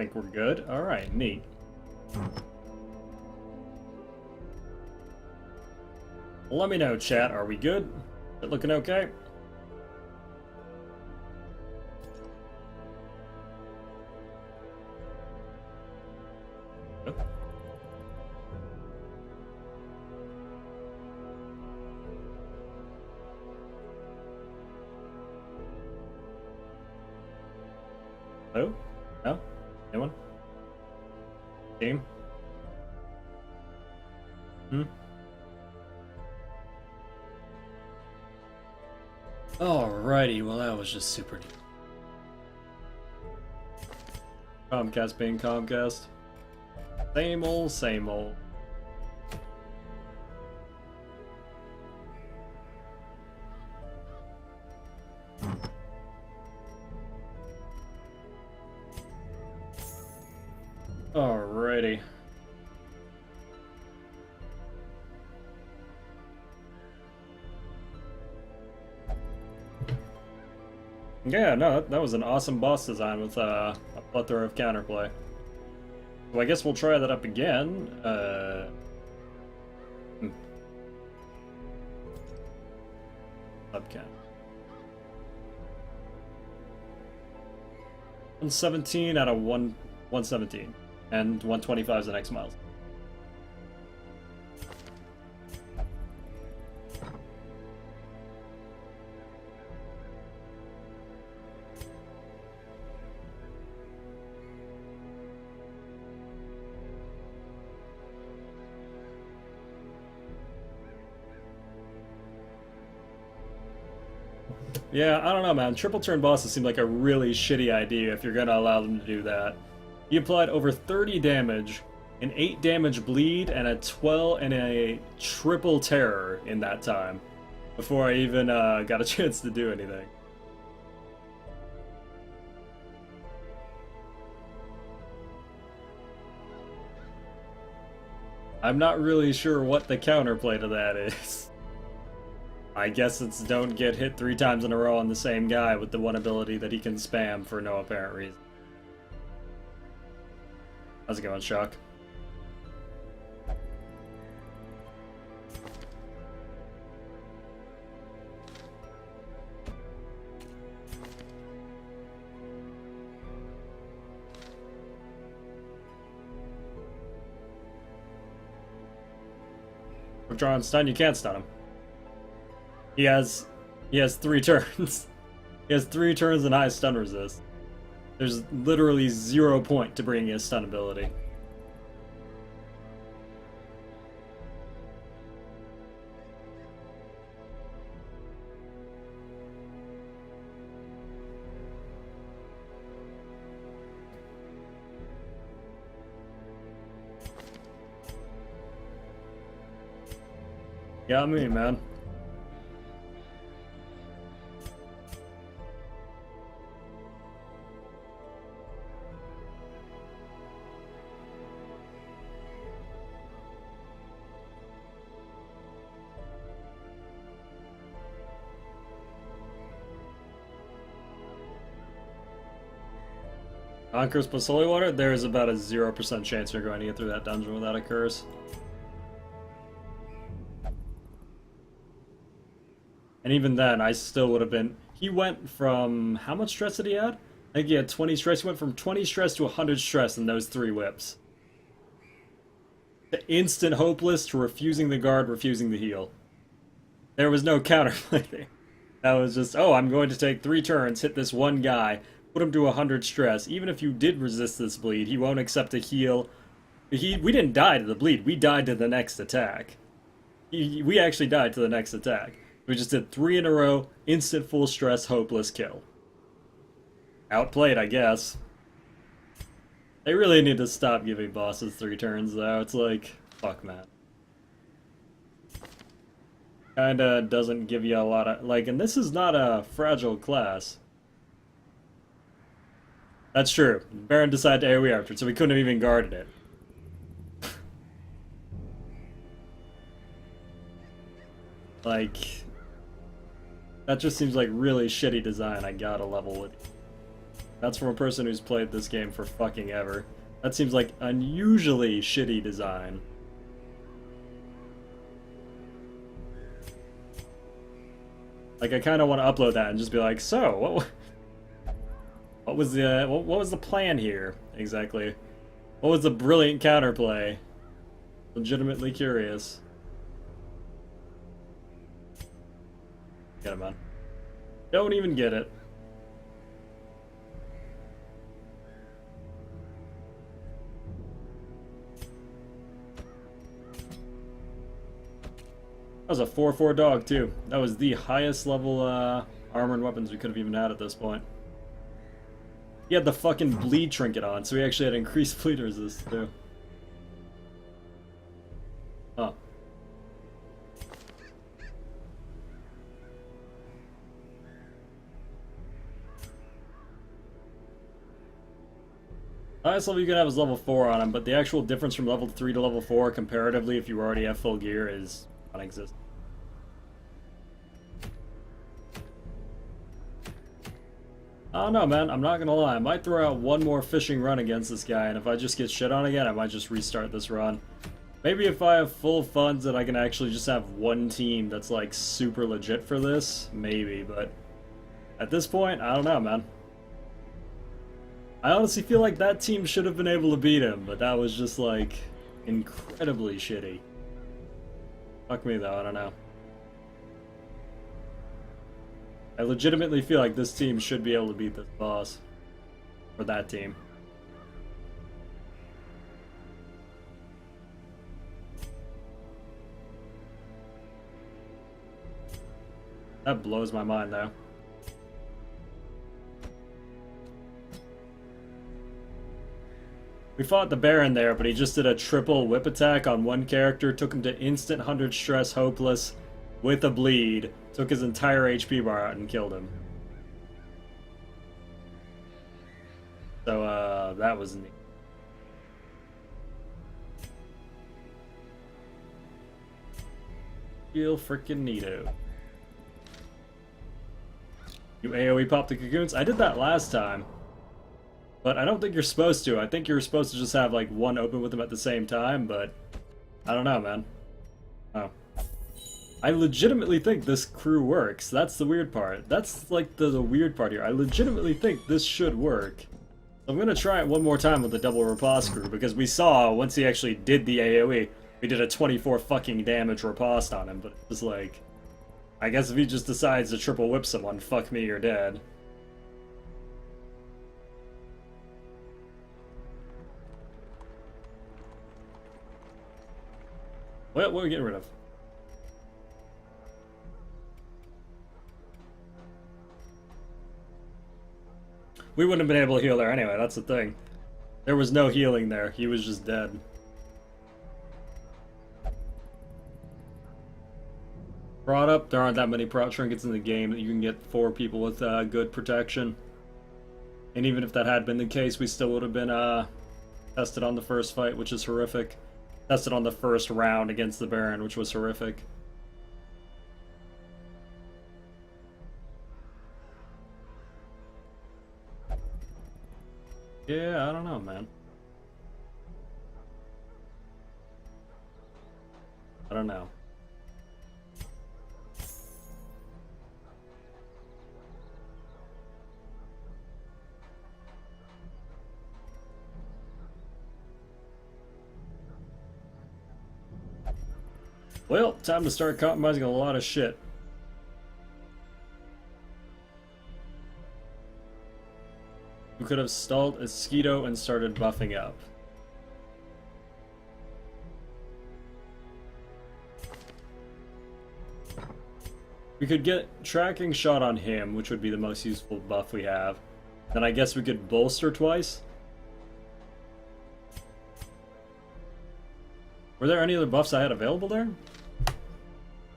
Think we're good? Alright, neat. Let me know, chat. Are we good? Is it looking okay? Hello? No? Anyone? Team? Alrighty, well that was just super neat. Comcast being Comcast. Same old, same old. Alrighty. Yeah, no, that was an awesome boss design with a plethora of counterplay. So I guess we'll try that up again. Subcount. 117 out of 117. And 125 is the next milestone. Yeah, I don't know, man. Triple turn bosses seem like a really shitty idea if you're gonna allow them to do that. He applied over 30 damage, an 8 damage bleed, and a triple terror in that time, before I even got a chance to do anything. I'm not really sure what the counterplay to that is. I guess it's don't get hit 3 times in a row on the same guy with the one ability that he can spam for no apparent reason. How's it going, Shock? With drawing stun, you can't stun him. He has 3 turns. He has 3 turns and high stun resist. There's literally 0 point to bringing his stun ability. Got me, man. Conquerors plus holy water, there is about a 0% chance you're going to get through that dungeon without a curse. And even then, I still would have been... He went from... How much stress did he add? I think he had 20 stress. He went from 20 stress to 100 stress in those 3 whips. The instant hopeless to refusing the guard, refusing the heal. There was no counterplay. That was just, oh, I'm going to take 3 turns, hit this one guy, put him to 100 stress. Even if you did resist this bleed, he won't accept a heal. We didn't die to the bleed. We died to the next attack. We actually died to the next attack. We just did 3 in a row, instant full stress, hopeless kill. Outplayed, I guess. They really need to stop giving bosses 3 turns, though. It's like, fuck, man. Kinda doesn't give you a lot of... Like, and this is not a fragile class. That's true. Baron decided to AoE after it, so we couldn't have even guarded it. Like... That just seems like really shitty design. I gotta level with it. That's from a person who's played this game for fucking ever. That seems like unusually shitty design. Like, I kind of want to upload that and just be like, so, what was the plan here, exactly? What was the brilliant counterplay? Legitimately curious. Get it, man. Don't even get it. That was a 4-4 dog, too. That was the highest level armor and weapons we could have even had at this point. He had the fucking bleed trinket on, so he actually had increased bleed resist, too. Huh. Highest level you can have is level 4 on him, but the actual difference from level 3 to level 4 comparatively, if you already have full gear, is non-existent. I don't know, man. I'm not gonna lie. I might throw out one more fishing run against this guy, and if I just get shit on again, I might just restart this run. Maybe if I have full funds that I can actually just have one team that's, like, super legit for this, maybe, but at this point, I don't know, man. I honestly feel like that team should have been able to beat him, but that was just, like, incredibly shitty. Fuck me, though. I don't know. I legitimately feel like this team should be able to beat this boss. Or that team. That blows my mind, though. We fought the Baron there, but he just did a triple whip attack on one character, took him to instant 100 stress, hopeless, with a bleed, took his entire HP bar out and killed him. So, that was neat. Real freaking neato. You AoE pop the cocoons? I did that last time. But I don't think you're supposed to. I think you're supposed to just have, like, one open with them at the same time, but I don't know, man. Oh. I legitimately think this crew works. That's the weird part. That's, like, the weird part here. I legitimately think this should work. I'm gonna try it one more time with the double riposte crew, because we saw, once he actually did the AoE, we did a 24 fucking damage riposte on him, but it was like, I guess if he just decides to triple whip someone, fuck me, you're dead. What are we getting rid of? We wouldn't have been able to heal there anyway, that's the thing. There was no healing there, he was just dead. Brought up, there aren't that many prot trinkets in the game that you can get 4 people with good protection. And even if that had been the case, we still would have been tested on the first fight, which is horrific. Tested on the first round against the Baron, which was horrific. Yeah, I don't know, man. I don't know. Well, time to start compromising a lot of shit. We could have stalled Esquito and started buffing up. We could get tracking shot on him, which would be the most useful buff we have. Then I guess we could bolster twice. Were there any other buffs I had available there?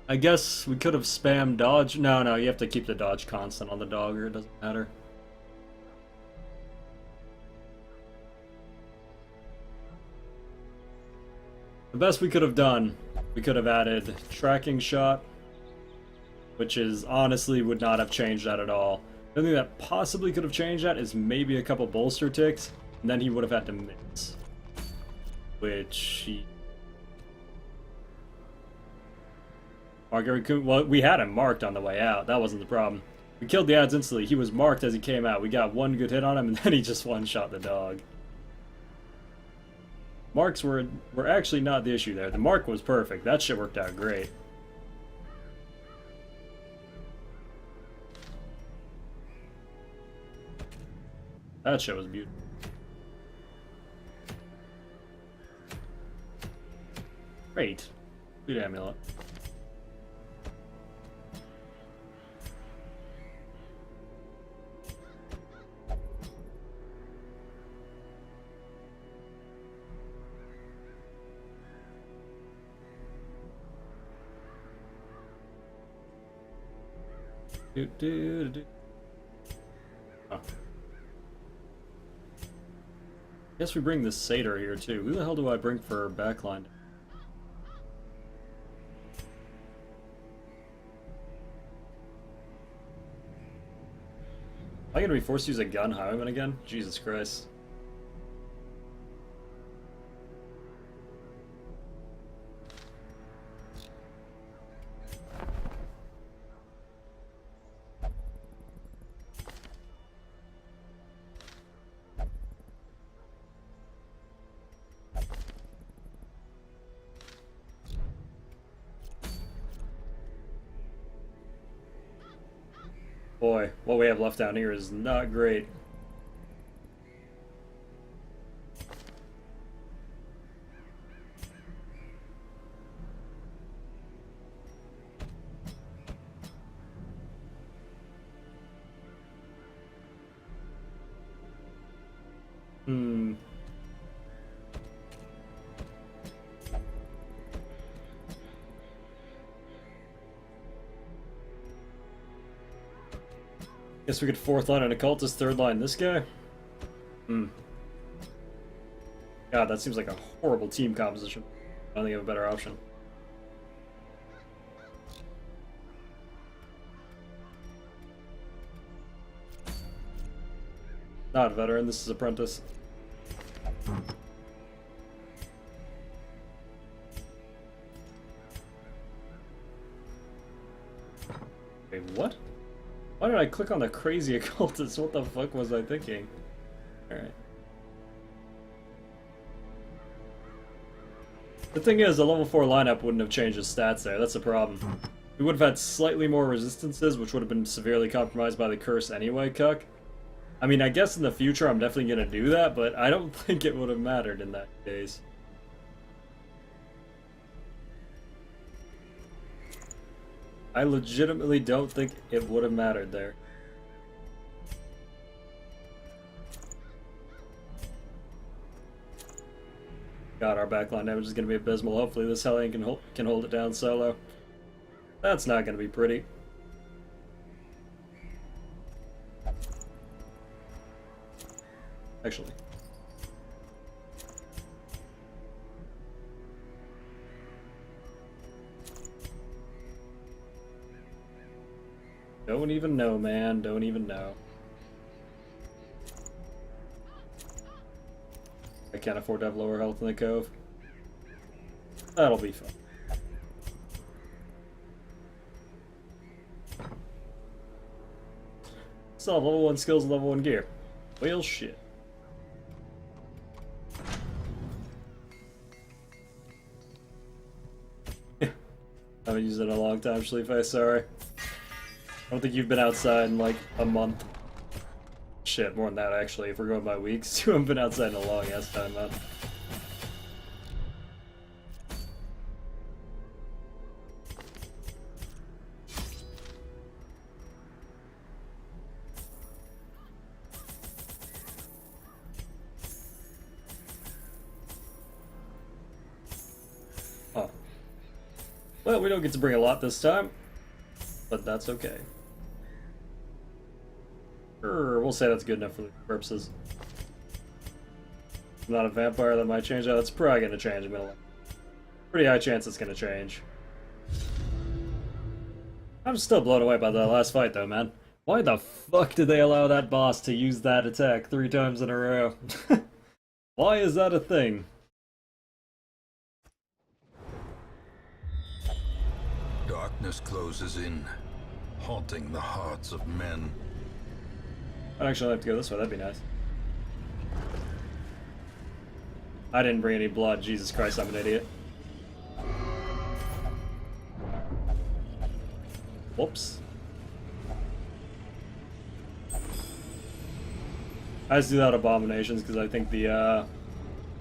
I guess we could have spammed dodge. No, you have to keep the dodge constant on the dog or it doesn't matter. The best we could have done, we could have added tracking shot, which is honestly would not have changed that at all. The only thing that possibly could have changed that is maybe a couple bolster ticks, and then he would have had to miss. Which he... Well, we had him marked on the way out. That wasn't the problem. We killed the ads instantly. He was marked as he came out. We got one good hit on him, and then he just one-shot the dog. Marks were actually not the issue there. The mark was perfect. That shit worked out great. That shit was beautiful. Great. Good amulet. Oh. Guess we bring the satyr here too. Who the hell do I bring for backline? Am I gonna be forced to use a gun highwayman again? Jesus Christ. Boy, what we have left down here is not great. Guess we could fourth line an occultist, third line this guy? God, that seems like a horrible team composition. I don't think I have a better option. Not a veteran, this is apprentice. Wait, what? Why did I click on the crazy occultist? What the fuck was I thinking? Alright. The thing is, the level 4 lineup wouldn't have changed his stats there. That's the problem. We would have had slightly more resistances, which would have been severely compromised by the curse anyway, Cuck. I mean, I guess in the future I'm definitely going to do that, but I don't think it would have mattered in that case. I legitimately don't think it would have mattered there. God, our backline damage is going to be abysmal. Hopefully this Hellion can hold it down solo. That's not going to be pretty. Actually. Don't even know, man. Don't even know. I can't afford to have lower health in the Cove. That'll be fun. Still have level 1 skills and level 1 gear. Well, shit. I haven't used it in a long time, Schleeface, sorry. I don't think you've been outside in like a month. Shit, more than that actually, if we're going by weeks. You haven't been outside in a long ass time, man. Oh. Well, we don't get to bring a lot this time, but that's okay. Sure, we'll say that's good enough for the purposes. I'm not a vampire, that might change. That's probably going to change. Pretty high chance it's going to change. I'm still blown away by the last fight, though, man. Why the fuck did they allow that boss to use that attack 3 times in a row? Why is that a thing? Darkness closes in, haunting the hearts of men. I'd actually like to go this way, that'd be nice. I didn't bring any blood, Jesus Christ, I'm an idiot. Whoops. I just do that abominations because I think the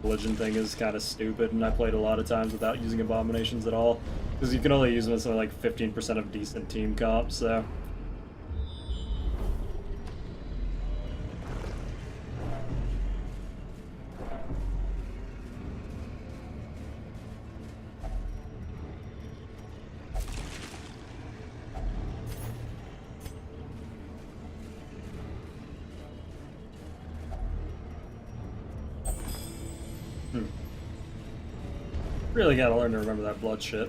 religion thing is kind of stupid, and I played a lot of times without using abominations at all. Because you can only use them as something like 15% of decent team comp, so... Really gotta learn to remember that blood shit.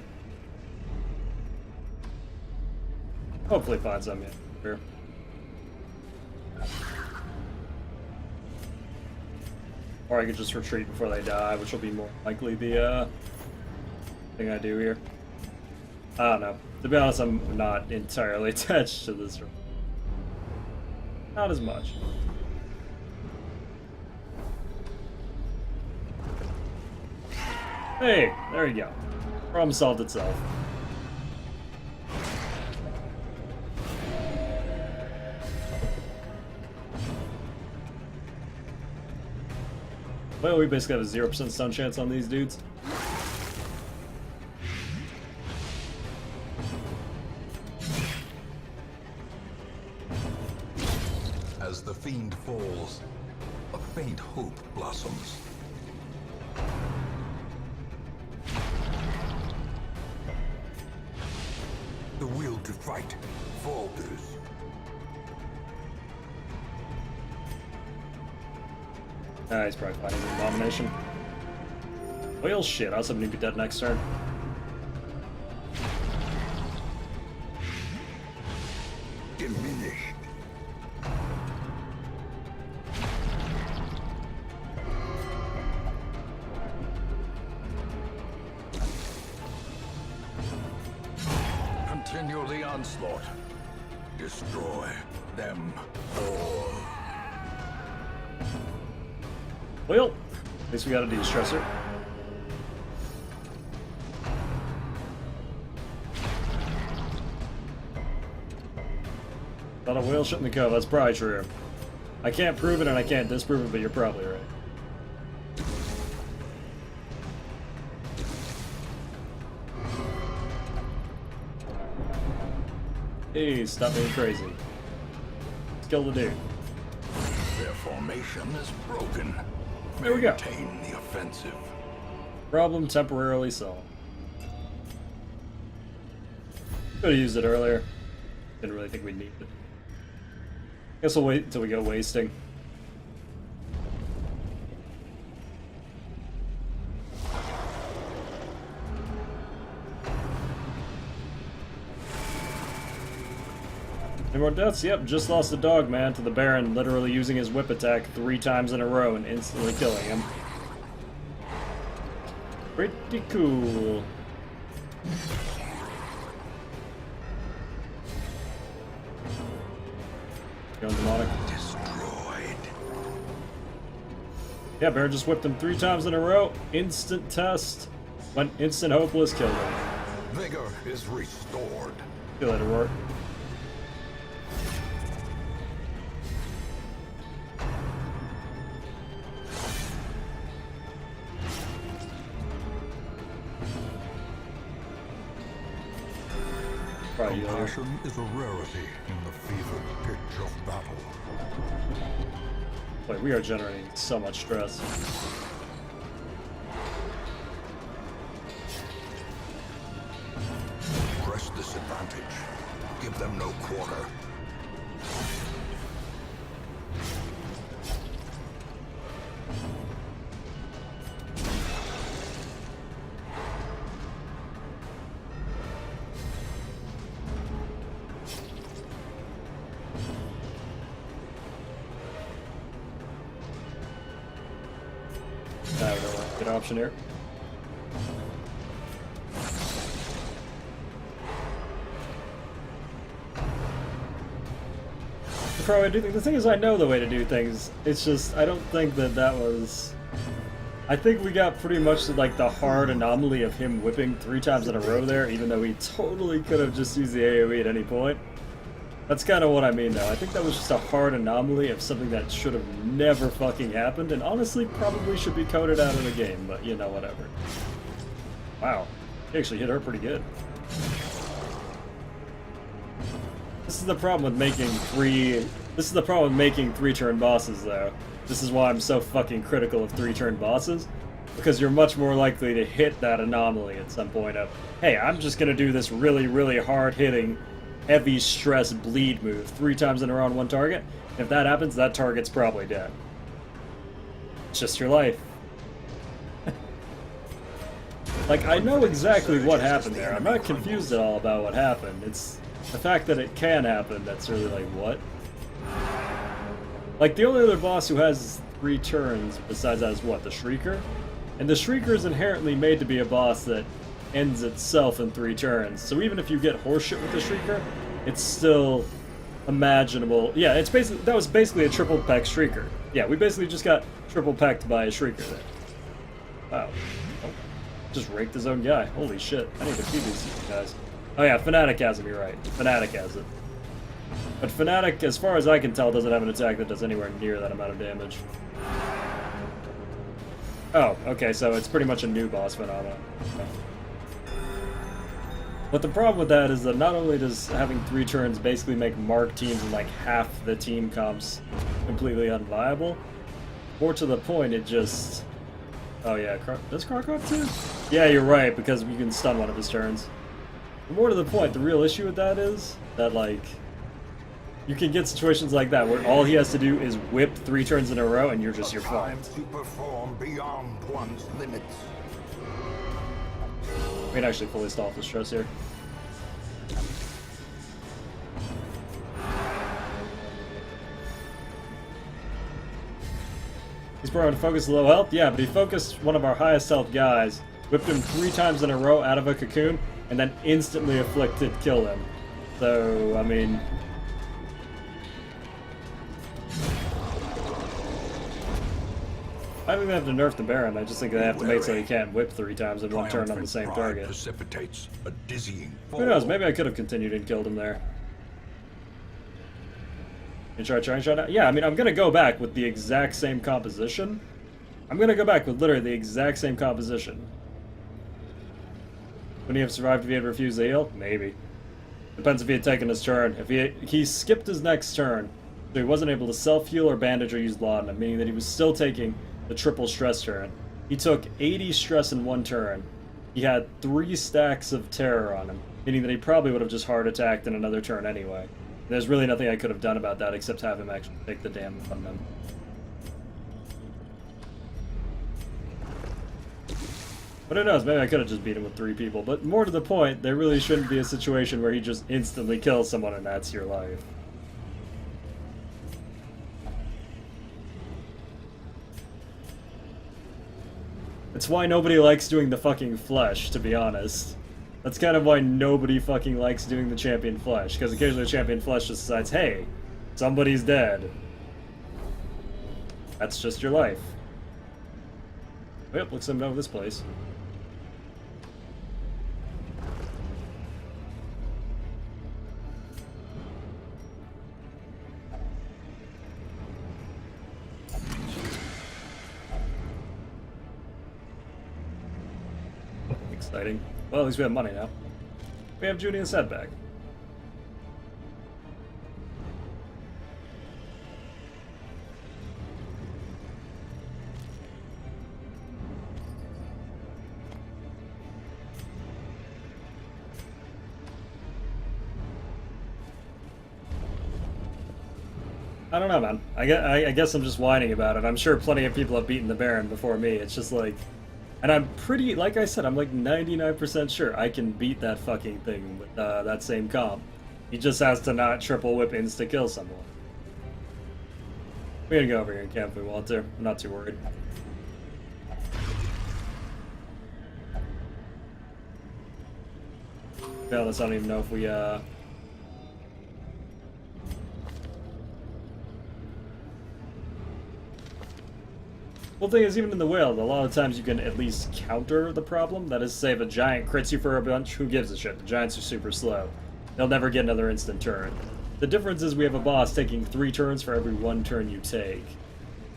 Hopefully find some here. Or I could just retreat before they die, which will be more likely the thing I do here. I don't know. To be honest, I'm not entirely attached to this. Not as much. Hey, there you go. Problem solved itself. Well, we basically have a 0% stun chance on these dudes. As the fiend falls, a faint hope blossoms. The will to fight falters. He's probably fighting an abomination. Well, shit, I was hoping he'd be dead next turn. Diminished. Continue the onslaught. Destroy them all. Well, at least we got a de-stressor. Not a whale shit in the cove, that's probably true. I can't prove it and I can't disprove it, but you're probably right. Hey, stop being crazy. Let's kill the dude. Their formation is broken. There we go. Maintain the offensive. Problem temporarily solved. Could have used it earlier. Didn't really think we'd need it. Guess we'll wait until we go wasting. Any more deaths? Yep, just lost a dog, man, to the Baron literally using his whip attack 3 times in a row and instantly killing him. Pretty cool. Going demonic. Destroyed. Yeah, Baron just whipped him 3 times in a row. Instant test. Went instant hopeless, killed him. Vigor is restored. See you later, Rourke. Compassion is a rarity in the fevered pitch of battle. Wait, we are generating so much stress. Press this advantage. Give them no quarter. Good option here. Probably do the thing is I know the way to do things. It's just I don't think that was. I think we got pretty much like the hard anomaly of him whipping 3 times in a row there, even though he totally could have just used the AoE at any point. That's kind of what I mean though. I think that was just a hard anomaly of something that should have never fucking happened, and honestly probably should be coded out of the game, but you know, whatever. Wow. He actually hit her pretty good. This is the problem with making 3-turn bosses, though. This is why I'm so fucking critical of 3-turn bosses, because you're much more likely to hit that anomaly at some point of, hey, I'm just gonna do this really, really hard-hitting, heavy stress bleed move 3 times in a row on one target. If that happens, that target's probably dead. It's just your life. Like, I know exactly what happened there. I'm not confused at all about what happened. It's the fact that it can happen that's really like, what? Like, the only other boss who has 3 turns besides that is what? The Shrieker? And the Shrieker is inherently made to be a boss that ends itself in 3 turns. So even if you get horseshit with the Shrieker, it's still imaginable. Yeah, it's basically that was basically a triple peck Shrieker. Yeah, we basically just got triple pecked by a Shrieker there. Wow. Oh, just raked his own guy. Holy shit. I need to feed these guys. Oh yeah, Fnatic has him, you're right. Fnatic has it. But Fnatic, as far as I can tell, doesn't have an attack that does anywhere near that amount of damage. Oh, okay, so it's pretty much a new boss phenomenon. Okay. But the problem with that is that not only does having 3 turns basically make Mark teams and like half the team comps completely unviable, more to the point, it just... Oh yeah, does Karkov too? Yeah, you're right, because you can stun one of his turns. But more to the point, the real issue with that is that, like, you can get situations like that where all he has to do is whip 3 turns in a row and you're Time fucked. to perform beyond one's limits. We can actually fully stall the stress here. He's probably to focus low health? Yeah, but he focused one of our highest health guys, whipped him 3 times in a row out of a cocoon, and then instantly afflicted killed him. So, I mean... I don't think they have to nerf the Baron, I just think they have to make so he can't whip 3 times in one turn on the same target. Precipitates a dizzying fall. Who knows, maybe I could have continued and killed him there. You try out? Yeah, I mean, I'm gonna go back with the exact same composition. I'm gonna go back with literally the exact same composition. Wouldn't he have survived if he had refused the heal? Maybe. Depends if he had taken his turn. If he skipped his next turn, so he wasn't able to self-heal or bandage or use laudanum, meaning that he was still taking the triple stress turn. He took 80 stress in 1 turn. He had 3 stacks of terror on him, meaning that he probably would have just hard attacked in another turn anyway. There's really nothing I could have done about that except have him actually take the damage from them. But who knows, maybe I could have just beat him with 3 people. But more to the point, there really shouldn't be a situation where he just instantly kills someone and that's your life. It's why nobody likes doing the fucking flesh, to be honest. That's kind of why nobody fucking likes doing the champion flesh, because occasionally the champion flesh just decides, hey, somebody's dead. That's just your life. Yep, looks like I know this place. Exciting. Well, at least we have money now. We have Judy and Seth back. I don't know, man. I guess I'm just whining about it. I'm sure plenty of people have beaten the Baron before me. It's just like... And I'm pretty, like I said, I'm like 99% sure I can beat that fucking thing with that same comp. He just has to not triple whip insta-kill someone. We can go over here and camp if we want to. I'm not too worried. be honest, I don't even know if we, Well, the thing is, even in the wild, a lot of times you can at least counter the problem. That is, say if a giant crits you for a bunch, who gives a shit? The giants are super slow. They'll never get another instant turn. The difference is we have a boss taking 3 turns for every 1 turn you take.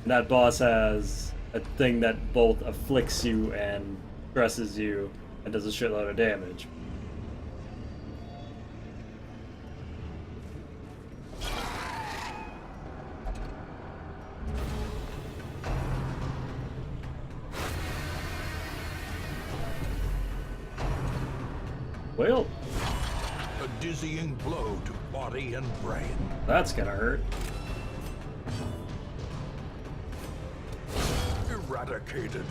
And that boss has a thing that both afflicts you and stresses you and does a shitload of damage. Well, A dizzying blow to body and brain. that's gonna hurt. Eradicated.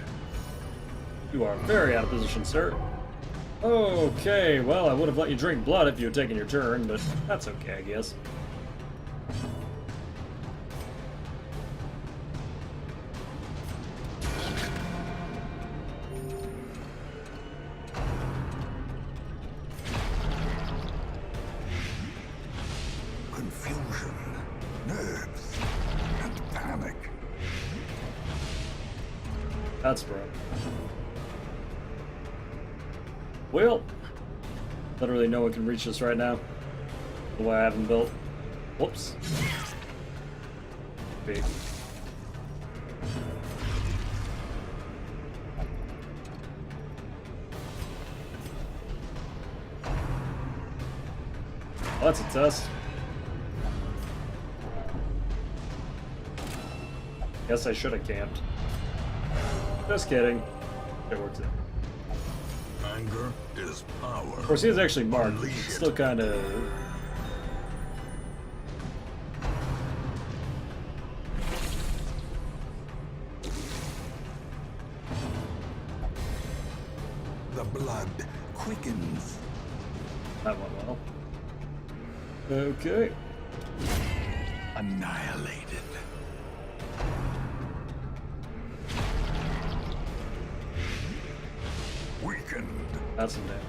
You are very out of position, sir. Okay, well, I would have let you drink blood if you had taken your turn, but that's okay, I guess. Confusion, nerves, and panic. That's broke. Well, literally no one can reach this right now. The way I have them built. Whoops. Big. Oh, that's a test. Guess I should have camped. Just kidding. It works out. Anger is power. Of course, he is actually marked. Unleash It's it. still kind of. The blood quickens. That went well. Okay. Annihilated. Weakened. That's some damage.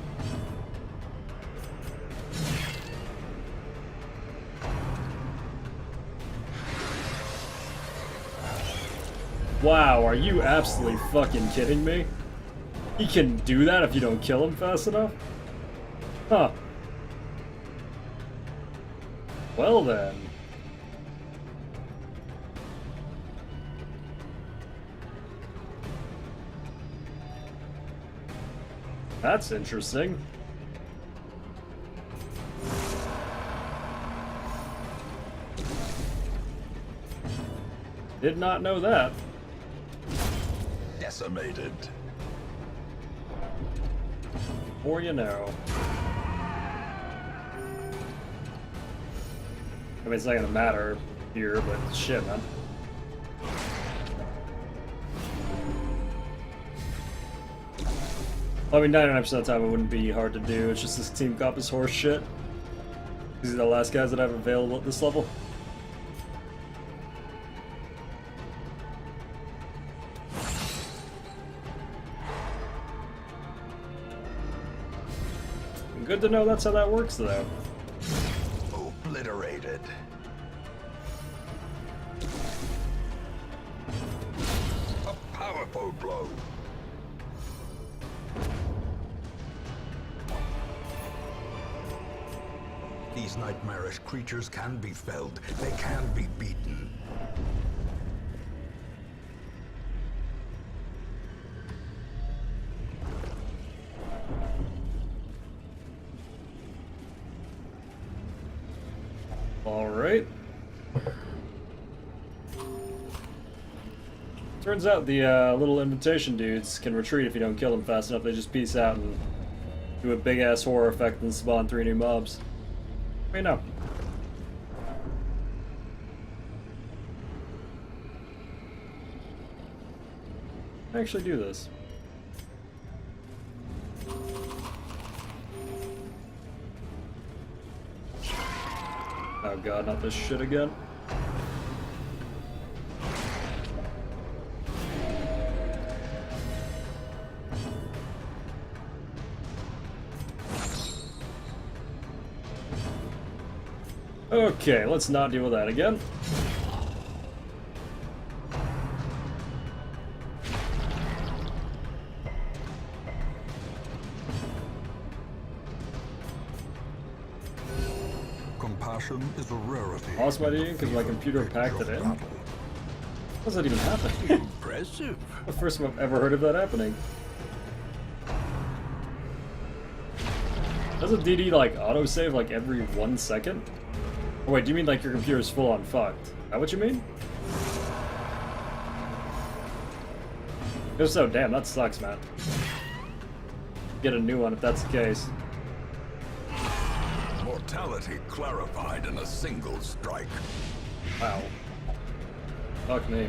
Wow, are you absolutely fucking kidding me? He can do that if you don't kill him fast enough? Huh. Well then. That's interesting. Did not know that. Decimated. Or you know. I mean, it's not gonna matter here, but shit, man. I mean, 99% of the time it wouldn't be hard to do. It's just this team comp is horse shit. These are the last guys that I have available at this level. Good to know that's how that works, though. Obliterated. A powerful blow. These nightmarish creatures can be felled. They can be beaten. Alright. Turns out the little invitation dudes can retreat if you don't kill them fast enough. They just peace out and do a big ass horror effect and spawn 3 new mobs. What do you know? Actually do this. Oh god, not this shit again. Okay, let's not deal with that again. Compassion is a rarity. Lost my D because my computer packed it in? How does that even happen? Impressive. The first time I've ever heard of that happening. Doesn't DD like autosave like every 1 second? Oh wait, do you mean like your computer's full on fucked? Is that what you mean? If so, damn, that sucks, man. Get a new one if that's the case. Mortality clarified in a single strike. Wow. Fuck me.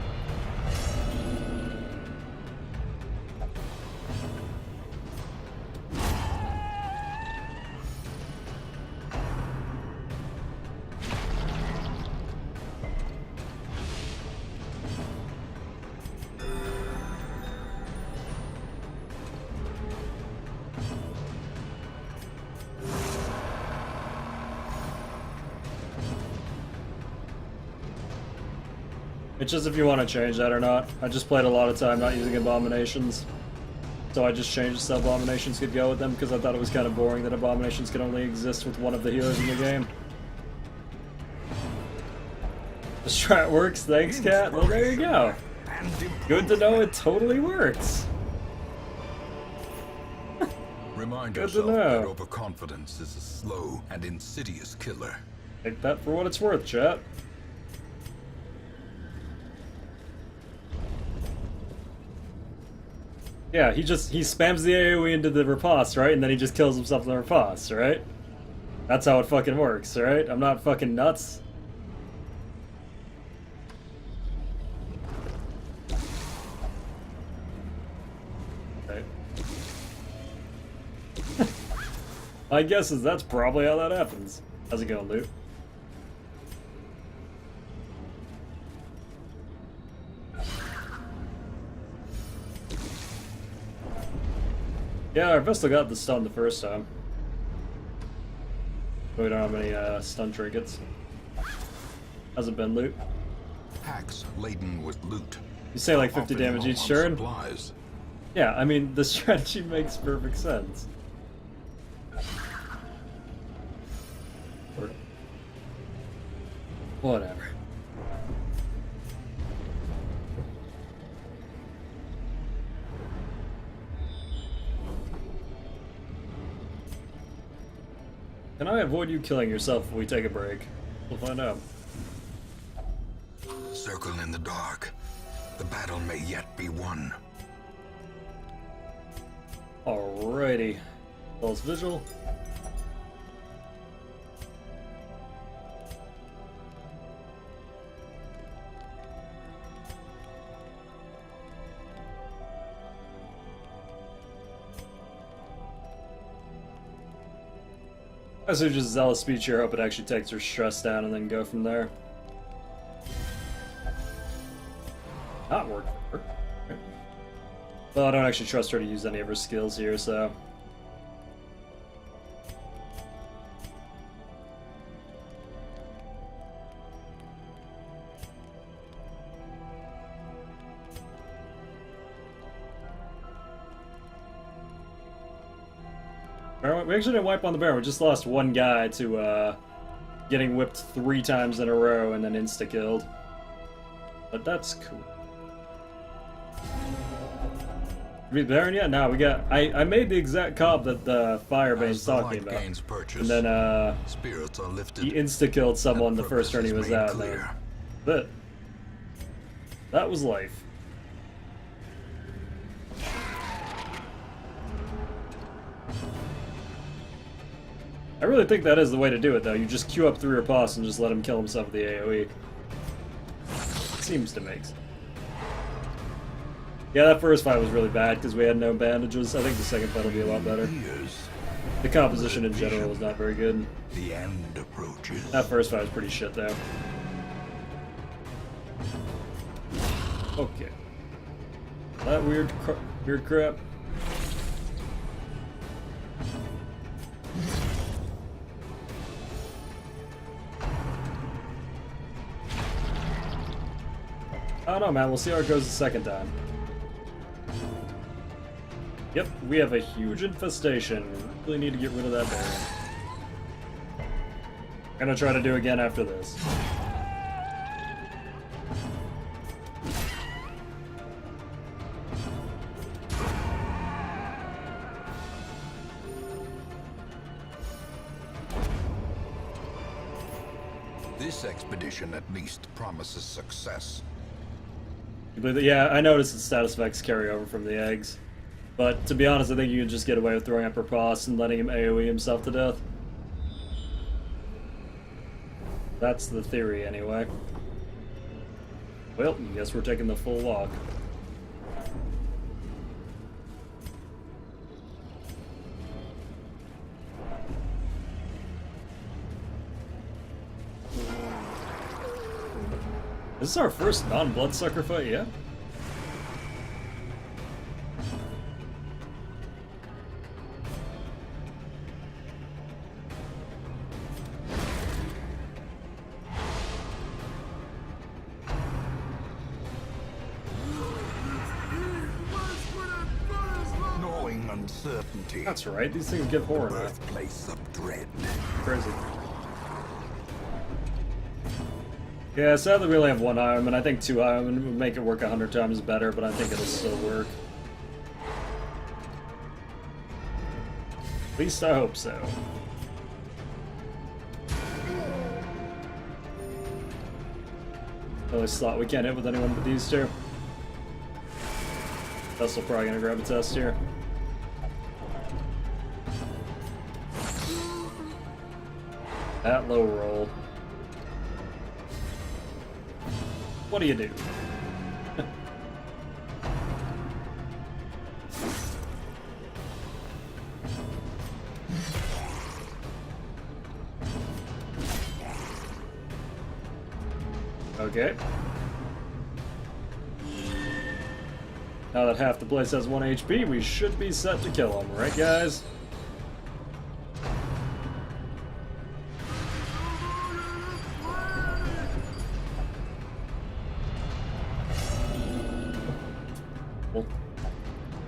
It's just if you want to change that or not. I just played a lot of time not using abominations. So I just changed so abominations could go with them because I thought it was kind of boring that abominations could only exist with one of the healers in the game. The strat works, thanks Cat. Well there you go. Good to know it totally works. Remind Good to yourself know. that overconfidence is a slow and insidious killer. Take that for what it's worth, chat. Yeah, he spams the AoE into the riposte, right? And then he just kills himself in the riposte, right? That's how it fucking works, right? I'm not fucking nuts. Okay. My guess is that's probably how that happens. How's it going, Luke? Yeah, our Vestal got the stun the first time. But we don't have any stun trinkets. How's it been, Luke? Packs laden with loot. You say like 50 Often damage low each on turn? supplies. Yeah, I mean, the strategy makes perfect sense. Or... whatever. Can I avoid you killing yourself if we take a break? We'll find out. Circle in the dark. The battle may yet be won. Alrighty. Pulse Vigil. I should just Zealous Speech here, hope it actually takes her stress down and then go from there. Not work for her. Okay. Well, I don't actually trust her to use any of her skills here, so... we actually didn't wipe on the Baron, we just lost one guy to getting whipped 3 times in a row and then insta-killed. But that's cool. Beat Baron yet? No, we got... I made the exact comp that the Firebane's As the talking light about. gains purchase, And then spirits are lifted. he insta-killed someone the first turn he was made out. clear. But that was life. I really think that is the way to do it, though. You just queue up 3 riposts and just let him kill himself with the AoE. Seems to make sense. Yeah, that first fight was really bad because we had no bandages. I think the second fight will be a lot better. Years, The composition in general was not very good. the end approaches. That first fight was pretty shit, though. Okay. That weird crap. don't know, man. We'll see how it goes the second time. Yep, we have a huge infestation. We really need to get rid of that variant. Gonna try to do again after this. This expedition at least promises success. Yeah, I noticed the status effects carry over from the eggs. But to be honest, I think you can just get away with throwing up Riposte and letting him AoE himself to death. That's the theory, anyway. Well, I guess we're taking the full walk. This is our first non-bloodsucker fight yet? Knowing uncertainty. That's right, these things give horror now. Birthplace of dread. Crazy. Yeah, sadly we only have one Iron Man. I think two Iron Man would make it work 100 times better, but I think it'll still work. At least I hope so. I always thought we can't hit with anyone but these two. Vessel's probably gonna grab a test here. That low roll. What do you do? Okay. Now that half the place has 1 HP, we should be set to kill him, right guys?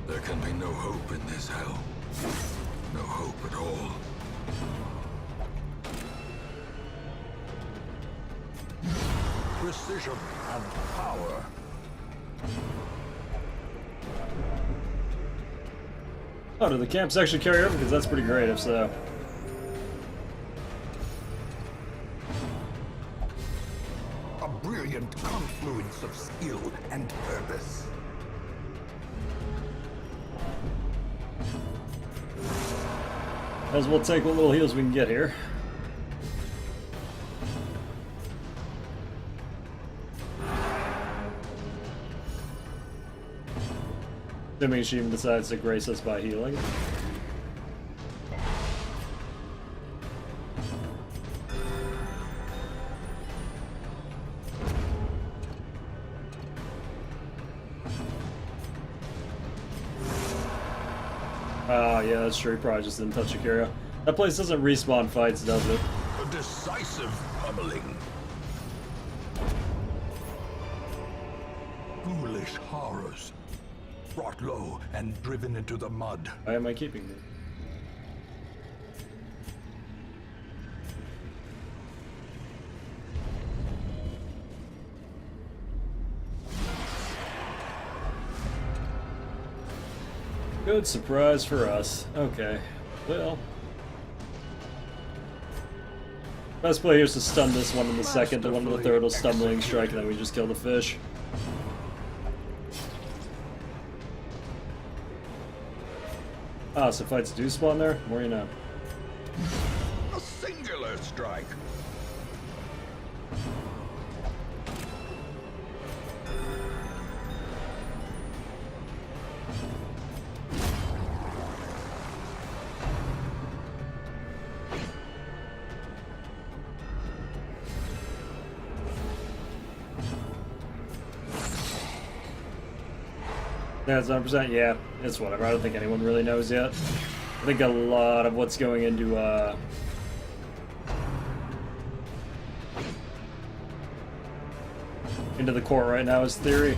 There can be no hope in this hell. No hope at all. Precision and power. Oh, do the camps actually carry over? Because that's pretty great if so. A brilliant confluence of skill and purpose. As we'll take what little heals we can get here. Assuming she even decides to grace us by healing. Oh, yeah, that's true. He probably just didn't touch Akira. That place doesn't respawn fights, does it? A decisive pummeling. Foolish horrors. Brought low and driven into the mud. Why am I keeping them? Good surprise for us. Okay. Well. Best play here is to stun this one in the second, the one in the third will stumbling strike, and then we just kill the fish. Ah, so fights do spawn there? More you know. A singular strike. Yeah, it's 100%. Yeah, it's whatever. I don't think anyone really knows yet. I think a lot of what's going into, into the court right now is theory.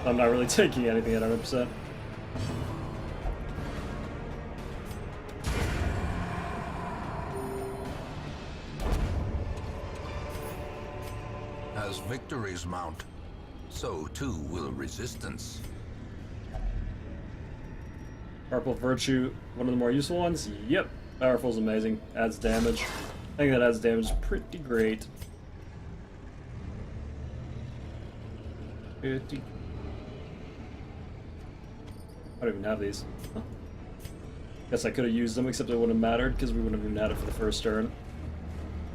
I'm not really taking anything at 100%. As victories mount, so too will resistance. Powerful Virtue, one of the more useful ones? Yep. Powerful's amazing. Adds damage. I think that adds damage is pretty great. 50. I don't even have these. Huh. Guess I could have used them, except it wouldn't have mattered because we wouldn't have even had it for the first turn.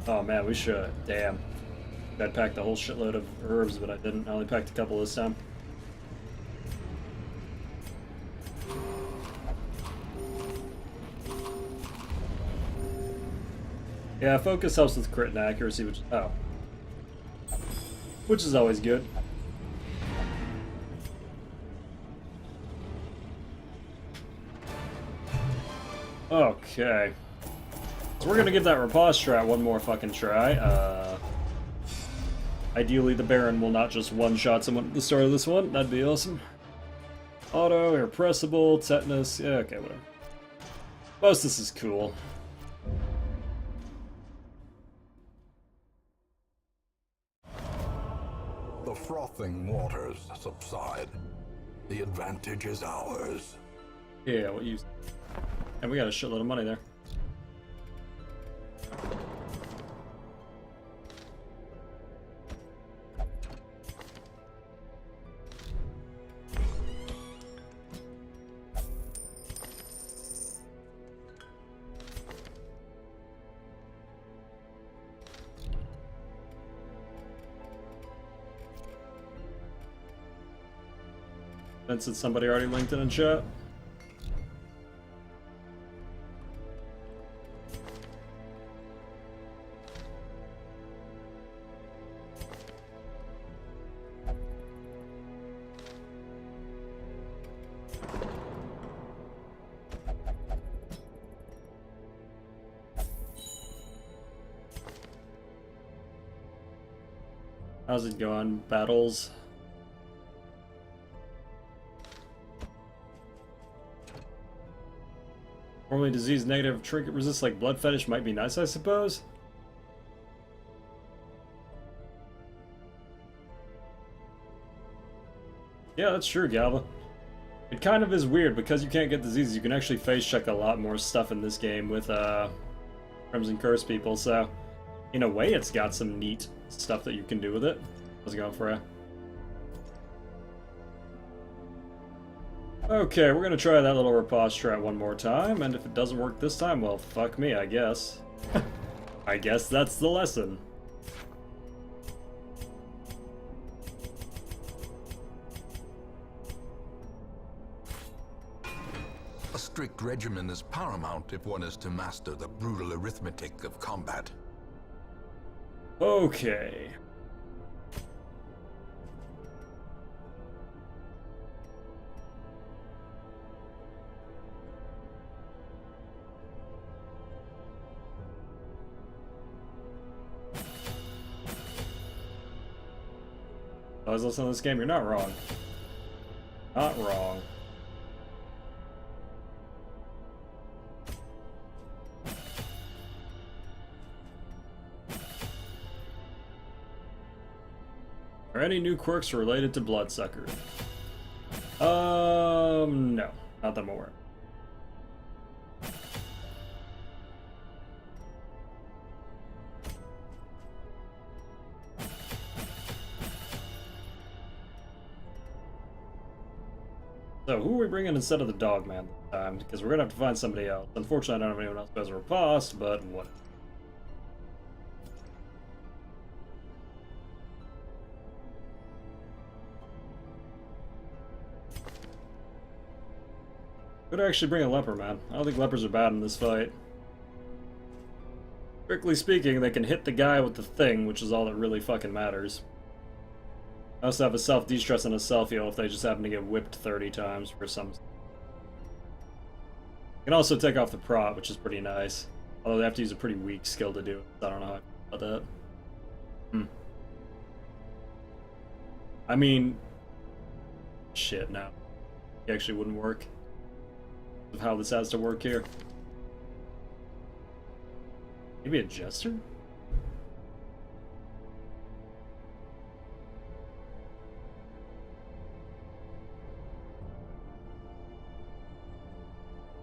Oh man, we should. Damn. I packed a whole shitload of herbs, but I didn't. I only packed a couple this time. Yeah, focus helps with crit and accuracy, which is always good. Okay. So we're gonna give that riposte strat one more fucking try. Ideally the Baron will not just one-shot someone at the start of this one. That'd be awesome. Auto, irrepressible, tetanus, yeah, okay, whatever. Most of this is cool. The frothing waters subside. The advantage is ours. Yeah, what you... And we got a shitload of money there. Since somebody already linked it in chat. How's it going? Battles? Formerly disease negative trinket resist like blood fetish might be nice, I suppose. Yeah, that's true, Galva. It kind of is weird because you can't get diseases. You can actually face check a lot more stuff in this game with Crimson Curse people, so in a way it's got some neat stuff that you can do with it. How's it going, Freya? Okay, we're gonna try that little riposte strat one more time, and if it doesn't work this time, well, fuck me, I guess. I guess that's the lesson. A strict regimen is paramount if one is to master the brutal arithmetic of combat. Okay. I was listening to this game, you're not wrong. Not wrong. Are any new quirks related to Bloodsucker? No. Not that I'm aware. So, who are we bringing instead of the dog man this time? Because we're gonna have to find somebody else. Unfortunately, I don't have anyone else who has a riposte, but what? Could actually bring a leper, man. I don't think lepers are bad in this fight. Strictly speaking, they can hit the guy with the thing, which is all that really fucking matters. I also have a self-destress and a self-heal if they just happen to get whipped 30 times for some... You can also take off the prot, which is pretty nice. Although they have to use a pretty weak skill to do it. I don't know how I feel about that. I mean, shit, no. It actually wouldn't work. Of how this has to work here. Maybe a jester?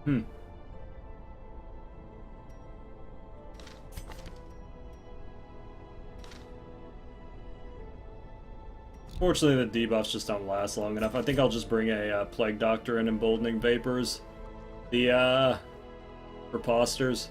Hmm. Fortunately, the debuffs just don't last long enough. I think I'll just bring a Plague Doctor and Emboldening Vapors. The, Reposters.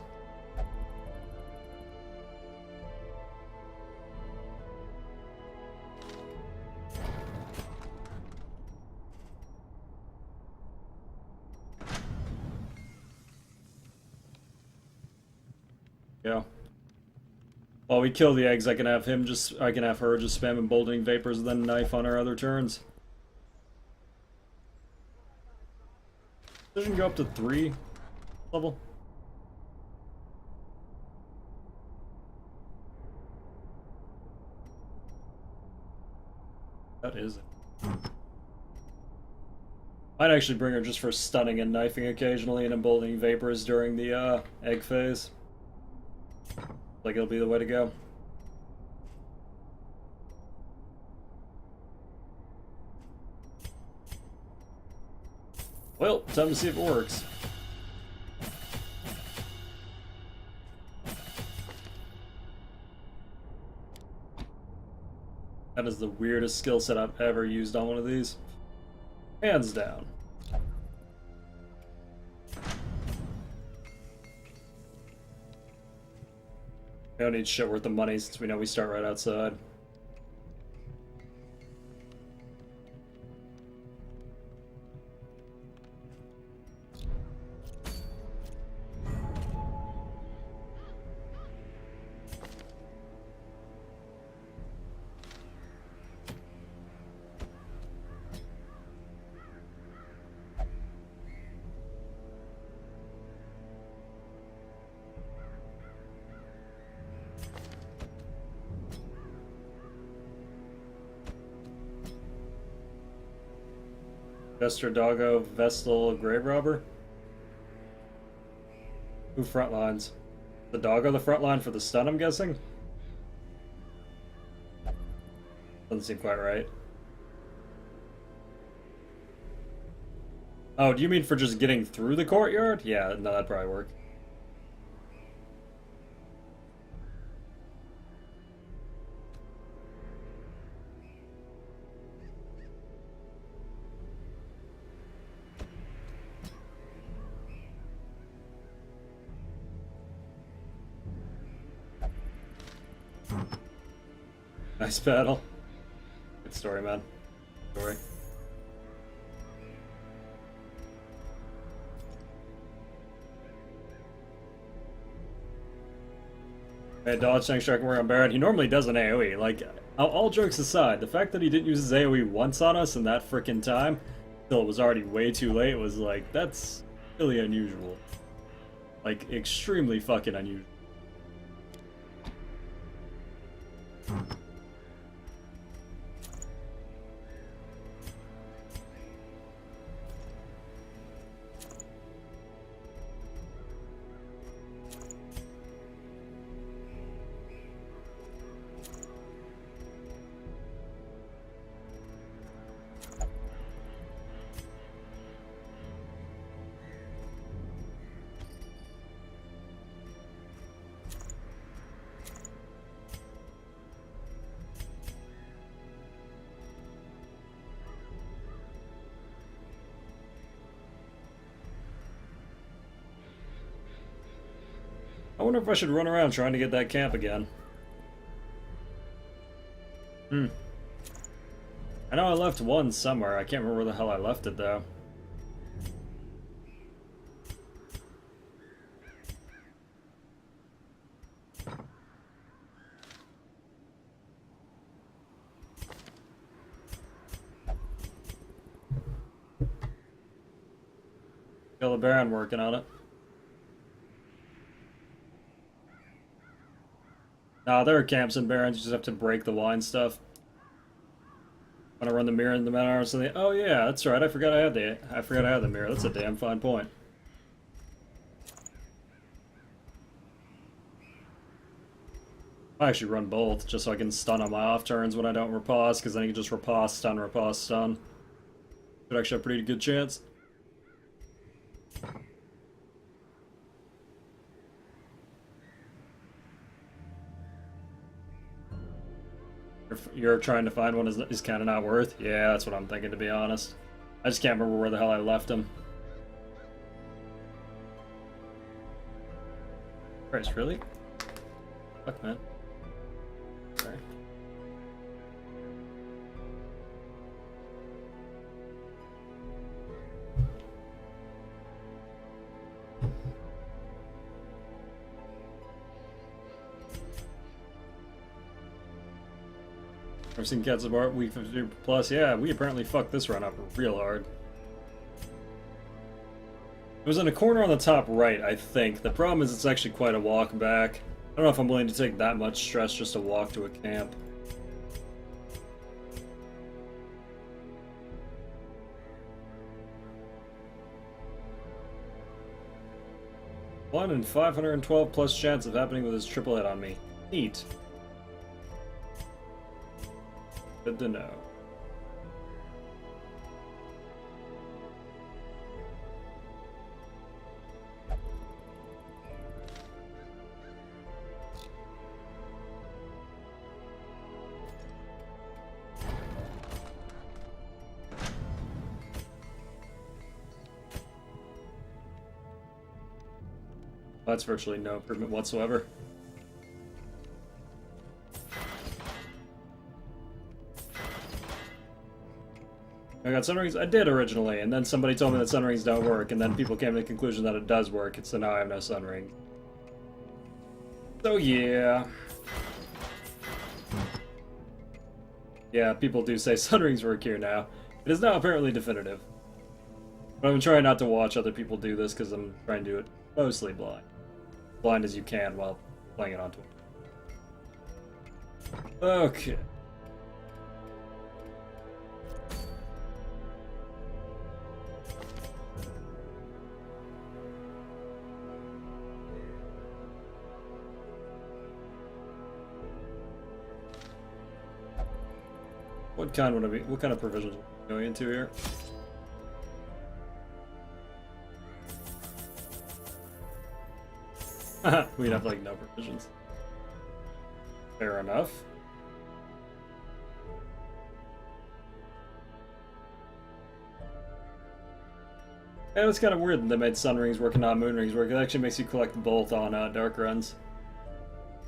Yeah. While we kill the eggs, I can have her just spam Emboldening Vapors and then knife on our other turns. Doesn't go up to 3 level. That is it. Might actually bring her just for stunning and knifing occasionally and Emboldening Vapors during the egg phase. Like it'll be the way to go. Well, time to see if it works. That is the weirdest skill set I've ever used on one of these. Hands down. We don't need shit worth of money since we know we start right outside. Jester, Doggo, Vestal, Grave Robber? Who frontlines? The Doggo the frontline for the stun, I'm guessing? Doesn't seem quite right. Oh, do you mean for just getting through the courtyard? Yeah, no, that'd probably work. Nice battle. Good story, man. Story. Hey, dodge tank strike work on Baron. He normally does an AoE. Like, all jokes aside, the fact that he didn't use his AoE once on us in that frickin' time, till it was already way too late, was like, that's really unusual. Like, extremely fucking unusual. I wonder if I should run around trying to get that camp again. I know I left one somewhere. I can't remember where the hell I left it, though. Kill the Baron working on it. Nah, there are camps and Barons, you just have to break the wine stuff. Want to run the mirror in the man arms? Oh yeah, that's right. I forgot I had the mirror. That's a damn fine point. I actually run both, just so I can stun on my off turns when I don't riposte, because then you can just riposte, stun, riposte, stun. Should actually have a pretty good chance. You're trying to find one is kind of not worth? Yeah, that's what I'm thinking, to be honest. I just can't remember where the hell I left him. Christ, really? Fuck, man. Sorry. I've seen Cats of Art week 52 plus. Yeah, we apparently fucked this run up real hard. It was in a corner on the top right, I think. The problem is it's actually quite a walk back. I don't know if I'm willing to take that much stress just to walk to a camp. One in 512 plus chance of happening with his triple hit on me. Neat. Good to know. That's virtually no improvement whatsoever. I got Sunrings? I did originally, and then somebody told me that Sunrings don't work, and then people came to the conclusion that it does work, and so now I have no Sunring. So yeah. Yeah, people do say Sunrings work here now. It is now apparently definitive. But I'm trying not to watch other people do this, because I'm trying to do it mostly blind. Blind as you can while playing it on Twitch. Okay. What kind would I be? What kind of provisions are we going into here? We'd have like no provisions. Fair enough. Yeah, it's kind of weird that they made Sun Rings work and not Moon Rings work. It actually makes you collect both on Dark runs.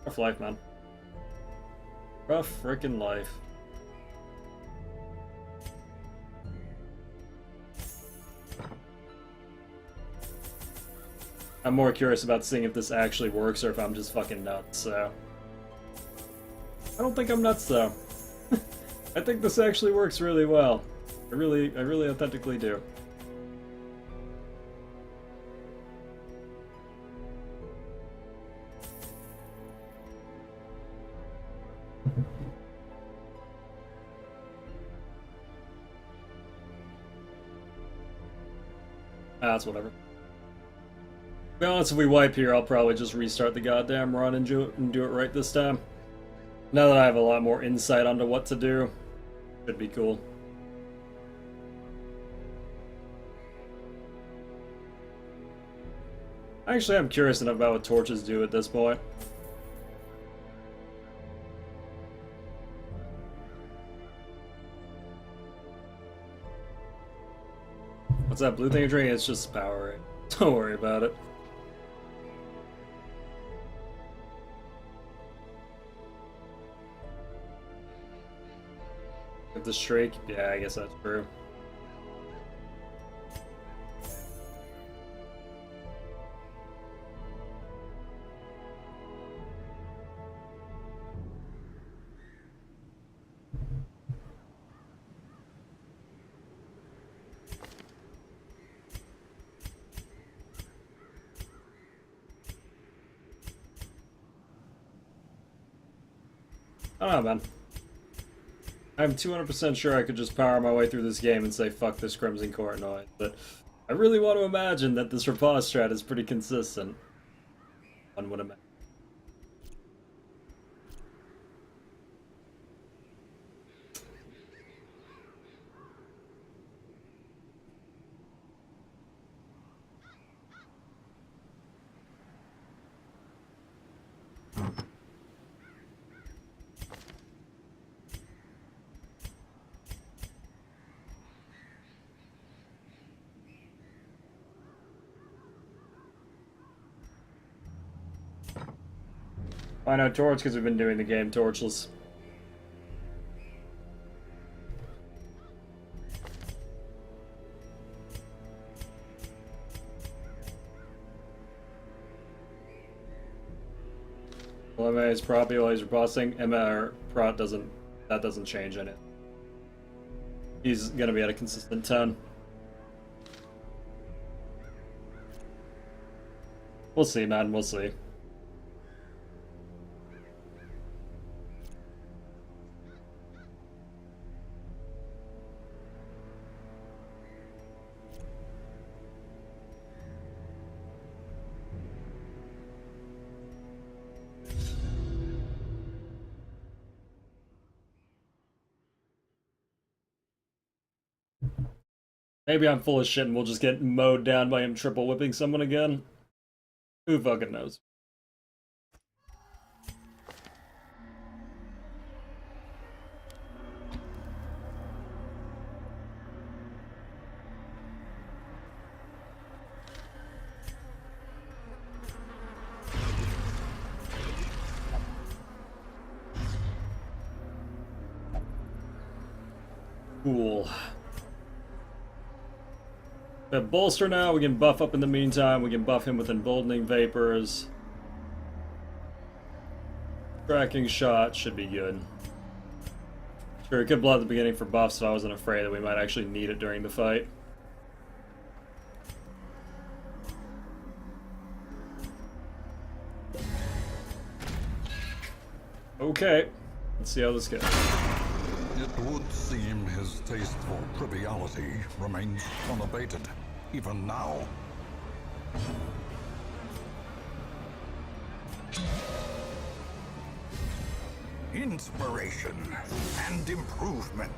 Rough life, man. Rough frickin' life. I'm more curious about seeing if this actually works or if I'm just fucking nuts, so... I don't think I'm nuts, though. I think this actually works really well. I really authentically do. That's whatever. To be honest, if we wipe here, I'll probably just restart the goddamn run and do it right this time. Now that I have a lot more insight onto what to do, should be cool. Actually, I'm curious enough about what torches do at this point. What's that blue thing you're drinking? It's just power. Don't worry about it. If the streak? Yeah, I guess that's true. I don't know, man. I'm 200% sure I could just power my way through this game and say fuck this Crimson Court noise, but I really want to imagine that this Riposte strat is pretty consistent. One would imagine. Why not Torch? Because we've been doing the game torchless. Well, MA is probably always reposting. MA or Prot doesn't, that doesn't change in it. He's gonna be at a consistent 10. We'll see, man, we'll see. Maybe I'm full of shit and we'll just get mowed down by him triple whipping someone again. Who fucking knows? Cool. We have Bolster now, we can buff up in the meantime, we can buff him with Emboldening Vapors. Tracking Shot should be good. Sure, we could blow at the beginning for buffs, so I wasn't afraid that we might actually need it during the fight. Okay, let's see how this goes. It would seem his taste for triviality remains unabated, even now. Inspiration and improvement.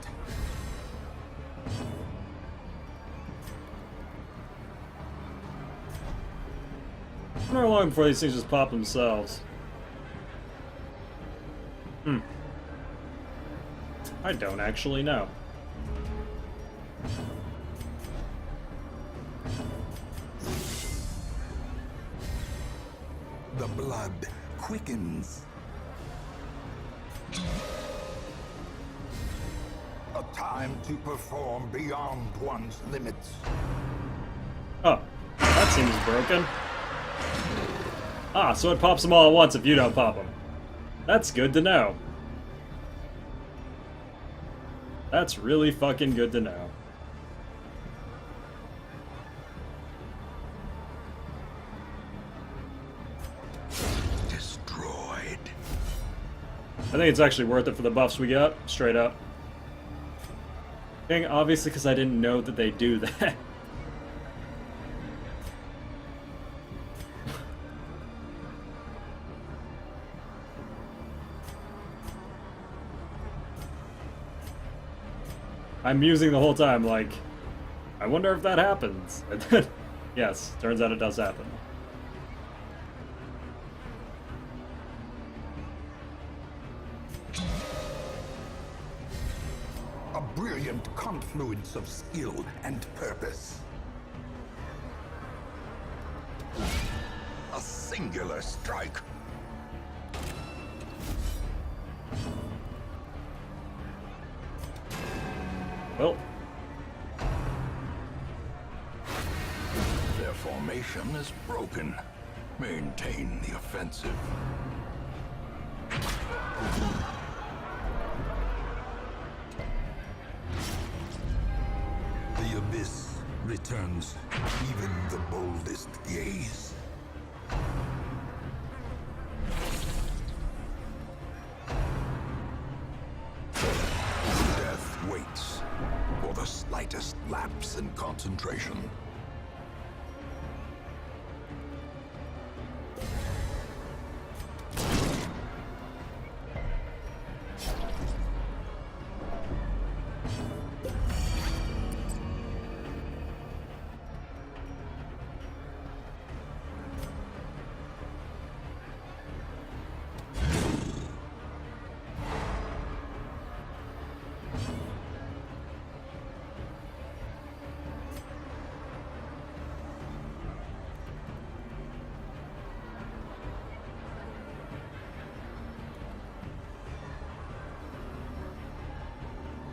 I wonder how long before these things just pop themselves. I don't actually know. The blood quickens. A time to perform beyond one's limits. Oh, that seems broken. Ah, so it pops them all at once if you don't pop them. That's good to know. That's really fucking good to know. Destroyed. I think it's actually worth it for the buffs we got, straight up. Dang, obviously because I didn't know that they do that. I'm musing the whole time, like, I wonder if that happens. And then, yes, turns out it does happen. A brilliant confluence of skill and purpose. A singular strike. Well, Their formation is broken. Maintain the offensive. The abyss returns even the boldest gaze. concentration.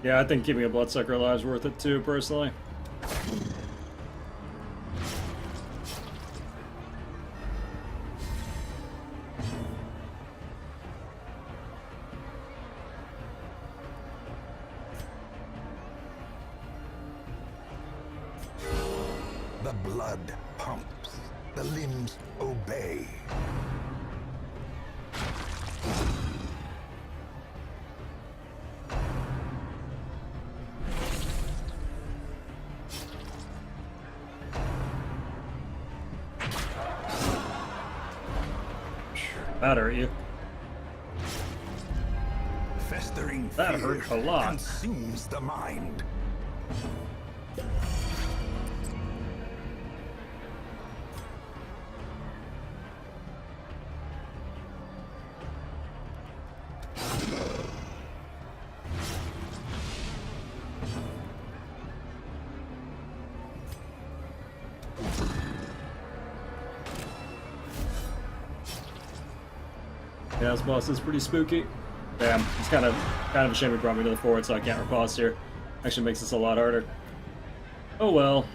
Yeah, I think keeping a bloodsucker alive is worth it too, personally. The blood pumps. The limbs obey. That hurt you. Festering That fear hurt a lot. consumes the mind. Yeah, this boss is pretty spooky. Damn, it's kind of a shame he brought me to the forward, so I can't riposte here. Actually makes this a lot harder. Oh well.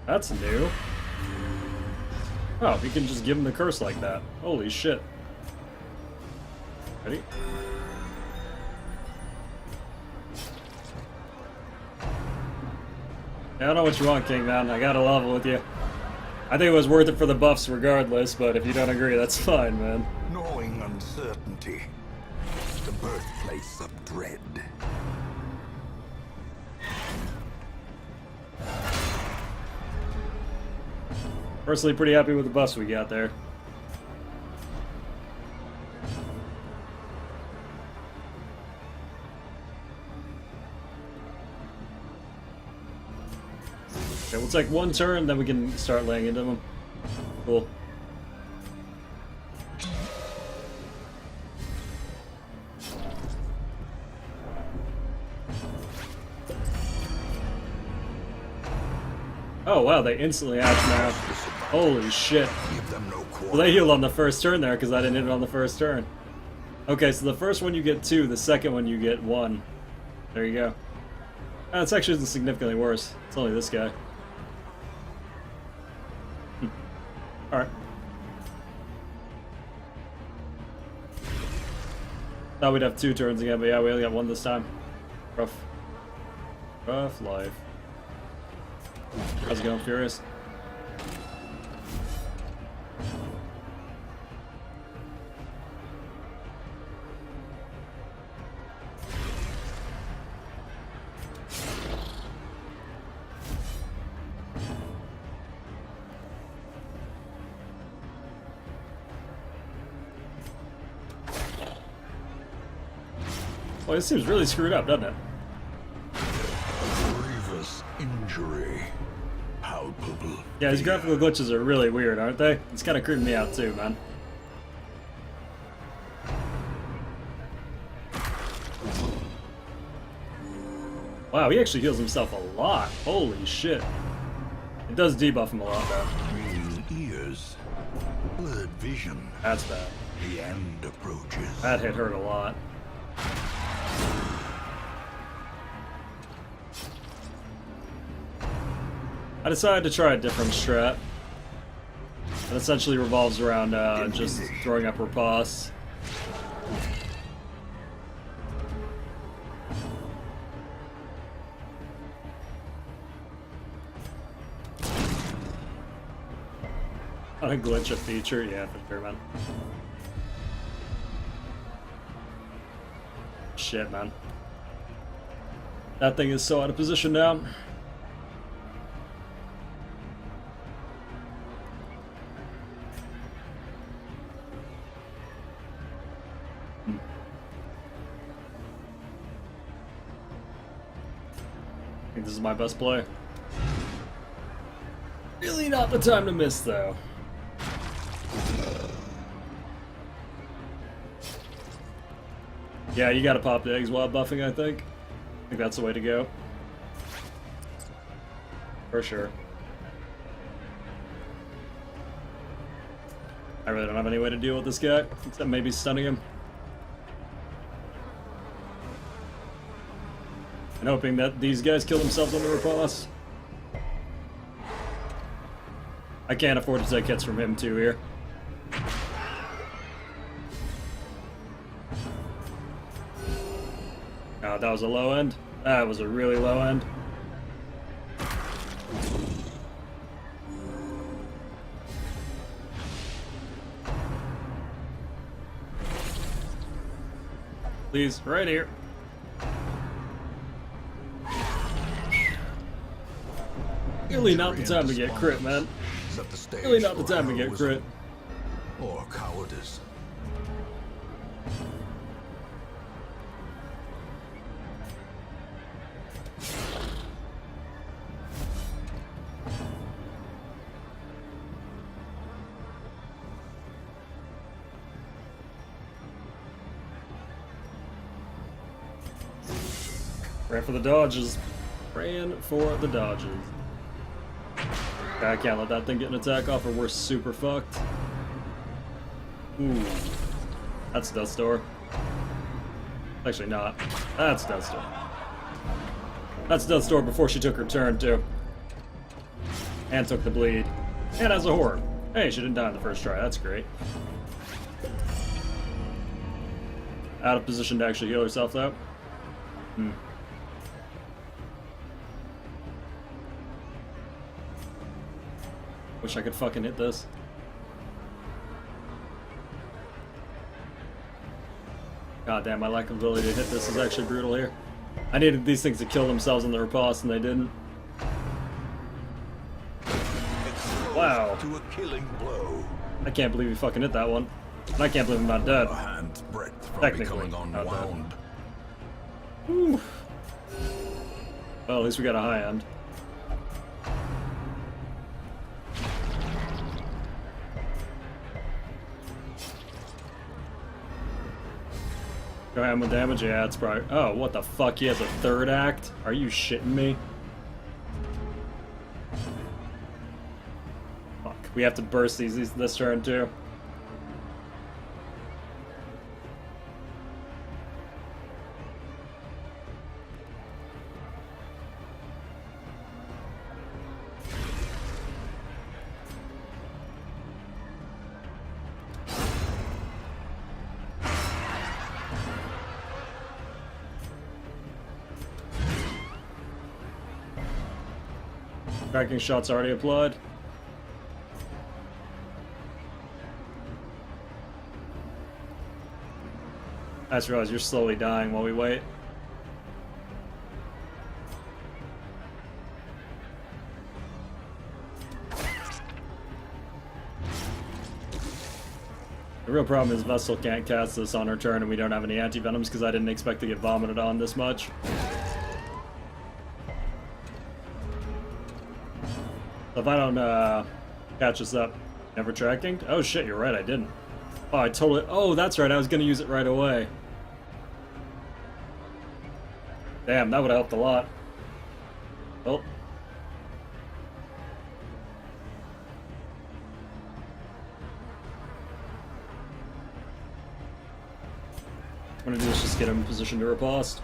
That's new. Oh, you can just give him the curse like that. Holy shit. Ready? I don't know what you want, King Man. I got a level with you. I think it was worth it for the buffs regardless, but if you don't agree, that's fine, man. Knowing uncertainty. The birthplace of dread. Personally, pretty happy with the buffs we got there. Okay, we'll take one turn, then we can start laying into them. Cool. Oh wow, they instantly hatch now. Holy shit. Give them no Well, quarter. they healed on the first turn there because I didn't hit it on the first turn. Okay, so the first one you get 2, the second one you get 1. There you go. It's actually isn't significantly worse. It's only this guy. Alright. Thought we'd have 2 turns again, but yeah, we only got 1 this time. Rough. Rough life. How's it going, Furious? Well, this seems really screwed up, doesn't it? Grievous injury. Palpable. Yeah, these graphical glitches are really weird, aren't they? It's kind of creeping me out too, man. Wow, he actually heals himself a lot. Holy shit. It does debuff him a lot, though. Ringing ears. Blurred vision. That's bad. The end approaches. That hit hurt a lot. I decided to try a different strat. It essentially revolves around just throwing up riposte. On a glitch a feature? Yeah, for sure, man. Shit, man. That thing is so out of position now. I think this is my best play. Really not the time to miss, though. Yeah, you gotta pop the eggs while buffing, I think. I think that's the way to go. For sure. I really don't have any way to deal with this guy, except maybe stunning him. And hoping that these guys kill themselves on the riposte. I can't afford to take hits from him too here. Oh, that was a low end. That was a really low end. Please, right here. Really not the time to get crit, man. Set the stage Really not the for time to get crit. heroism or cowardice. Ran for the dodges. Ran for the dodges. I can't let that thing get an attack off or we're super fucked. Ooh. That's Death's Door. Actually not. That's Death's Door. That's Death's Door before she took her turn too. And took the bleed. And as a horror. Hey, she didn't die in the first try. That's great. Out of position to actually heal herself though. Wish I could fucking hit this. God damn, my lack of ability to hit this is actually brutal here. I needed these things to kill themselves in the riposte and they didn't. Wow. To a killing blow. I can't believe you fucking hit that one. And I can't believe I'm not dead. A hand's breadth from Technically, becoming not dead. unwound. Whew. Well, at least we got a high end. Go ahead with damage? Yeah, it's probably... Oh, what the fuck? He has a third act? Are you shitting me? Fuck. We have to burst these this turn, too. Tracking shots already applied. I just realized you're slowly dying while we wait. The real problem is Vestal can't cast this on her turn and we don't have any anti-venoms because I didn't expect to get vomited on this much. If I don't catch this up, never tracking? Oh shit, you're right, I didn't. Oh, I totally... Oh, that's right, I was gonna use it right away. Damn, that would have helped a lot. Oh. What I'm gonna do is just get him in position to riposte.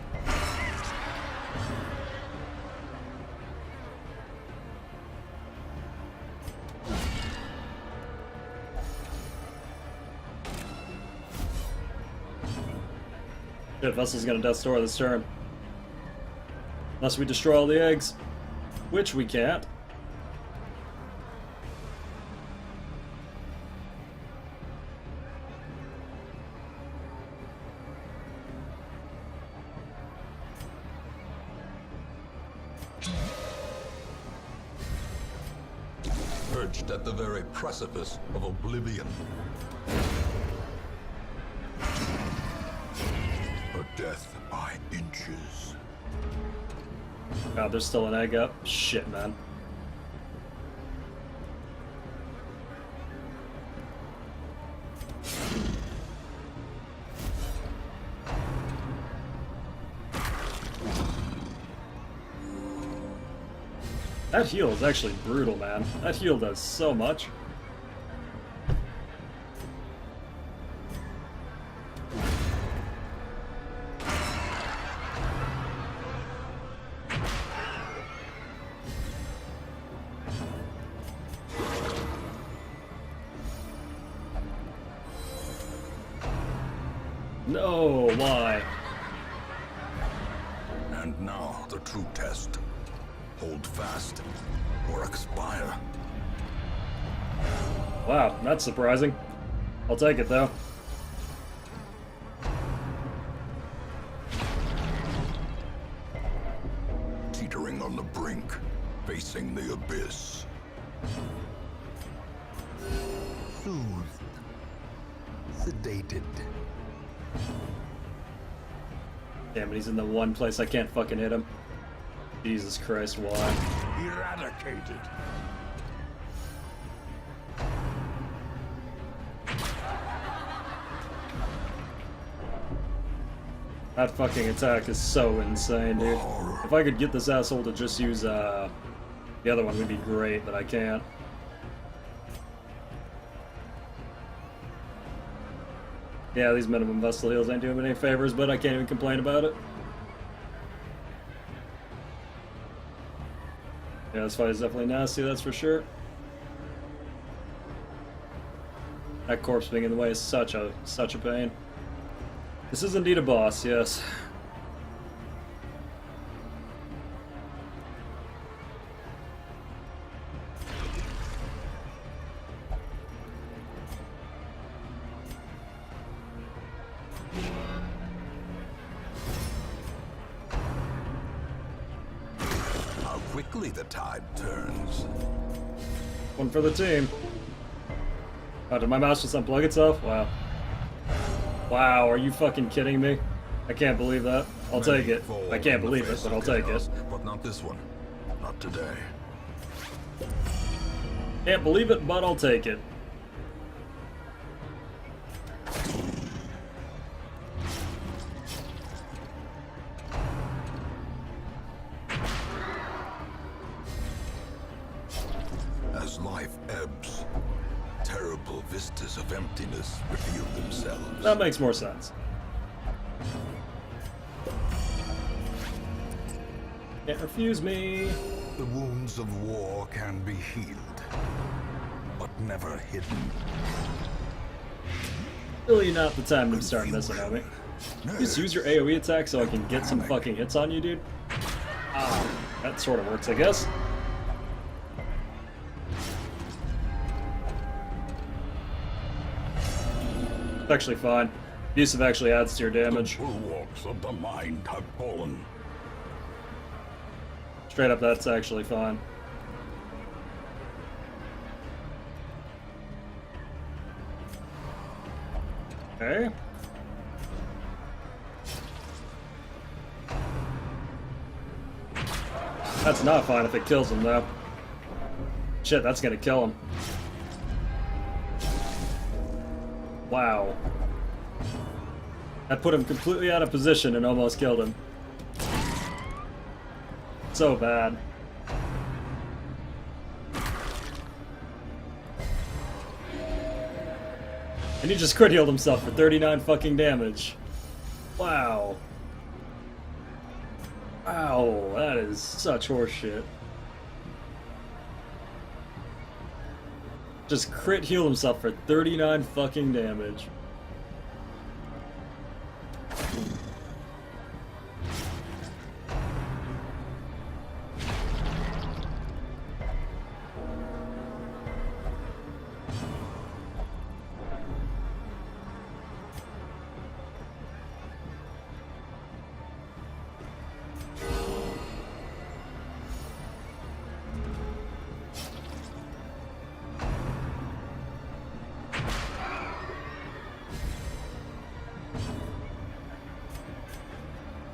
Shit, Vessel's gonna Death's Door this turn. Unless we destroy all the eggs. Which we can't. perched at the very precipice of oblivion. A death by inches. God, there's still an egg up. Shit, man. That heal is actually brutal, man. That heal does so much. No, why? And now the true test. Hold fast, or expire. Wow, that's surprising. I'll take it, though. Teetering on the brink, facing the abyss. Soothed. Sedated. Damn it, he's in the one place I can't fucking hit him. Jesus Christ, why? Eradicated. That fucking attack is so insane, dude. If I could get this asshole to just use, the other one would be great, but I can't. Yeah, these minimum vessel heals ain't doing me any favors, but I can't even complain about it. Yeah, this fight is definitely nasty, that's for sure. That corpse being in the way is such a pain. This is indeed a boss, yes. How quickly the tide turns. One for the team. Oh, did my mouse just unplug itself? Wow. Wow, are you fucking kidding me? I can't believe that. I'll take it. I can't believe it, but I'll take it. But not this one. Not today. Can't believe it, but I'll take it. As life ebbs, terrible vistas of emptiness reveal themselves. That makes more sense. Can't refuse me. The wounds of war can be healed, but never hidden. Really not the time to start messing on me. Just use your AoE attack so I can get some fucking hits on you, dude. Ah, that sort of works, I guess. It's actually fine. Abusive actually adds to your damage. The bulwarks of the mind have fallen. Straight up, that's actually fine. Okay. That's not fine if it kills him, though. Shit, that's gonna kill him. Wow. That put him completely out of position and almost killed him. So bad. And he just crit healed himself for 39 fucking damage. Wow. Wow, that is such horseshit. Just crit heal himself for 39 fucking damage.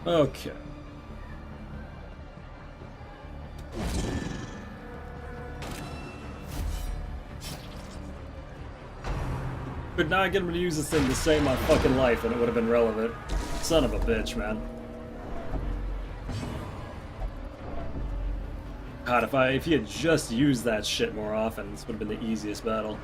Okay. Could not get him to use this thing to save my fucking life and it would have been relevant. Son of a bitch, man. God, if he had just used that shit more often, this would have been the easiest battle.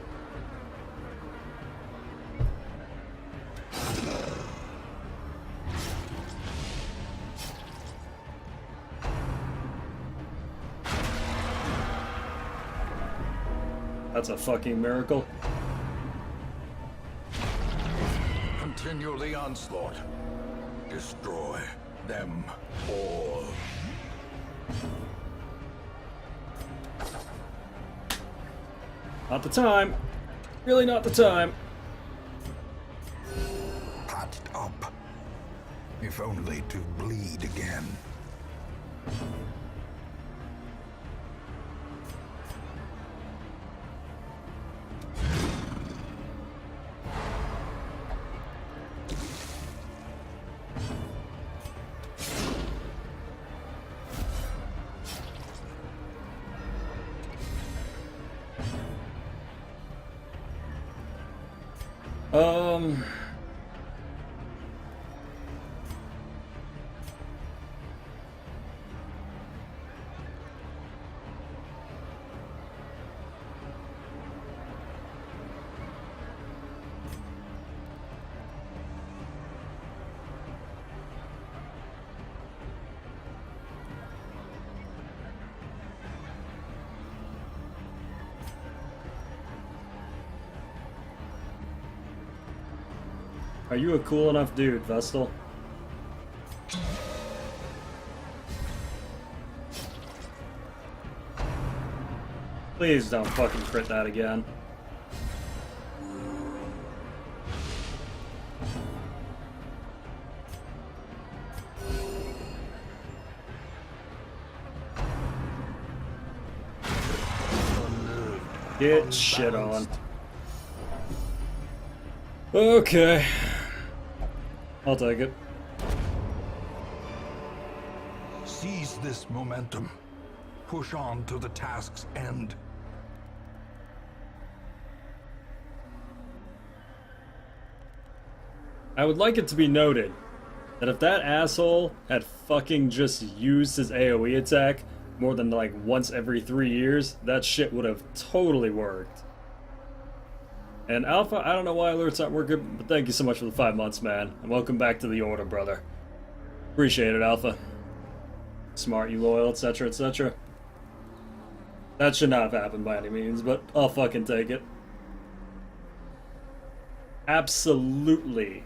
That's a fucking miracle. Continue the onslaught. Destroy them all. Not the time. Really not the time. Patched up. If only to bleed again. Are you a cool enough dude, Vestal? Please don't fucking crit that again. Get shit on. Okay. I'll take it. Seize this momentum. Push on to the task's end. I would like it to be noted that if that asshole had fucking just used his AoE attack more than like once every 3 years, that shit would have totally worked. And Alpha, I don't know why alerts aren't working, but thank you so much for the 5 months, man. And welcome back to the order, brother. Appreciate it, Alpha. Smart, you loyal, etc., etc. That should not have happened by any means, but I'll fucking take it. Absolutely.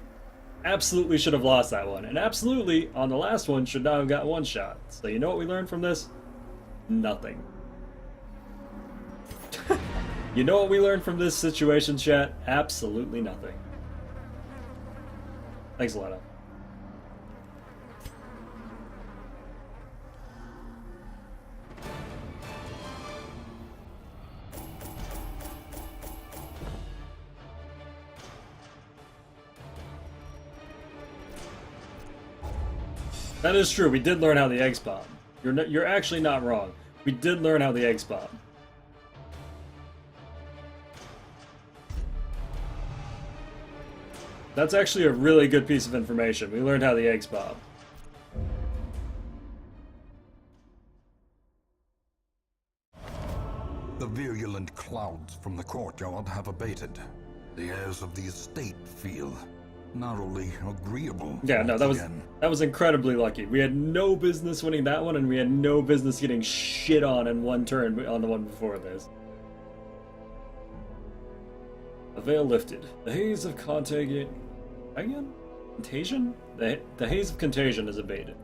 Absolutely should have lost that one. And absolutely, on the last one, should not have got one shot. So you know what we learned from this? Nothing. You know what we learned from this situation, chat? Absolutely nothing. Thanks a lot, Al. That is true. We did learn how the eggs pop. You're actually not wrong. We did learn how the eggs pop. That's actually a really good piece of information. We learned how the eggs pop. The virulent clouds from the courtyard have abated. The airs of the estate feel narrowly agreeable. Yeah, no, that was incredibly lucky. We had no business winning that one, and we had no business getting shit on in one turn on the one before this. The veil lifted. The haze of contagion. Contagion? The haze of contagion is abated,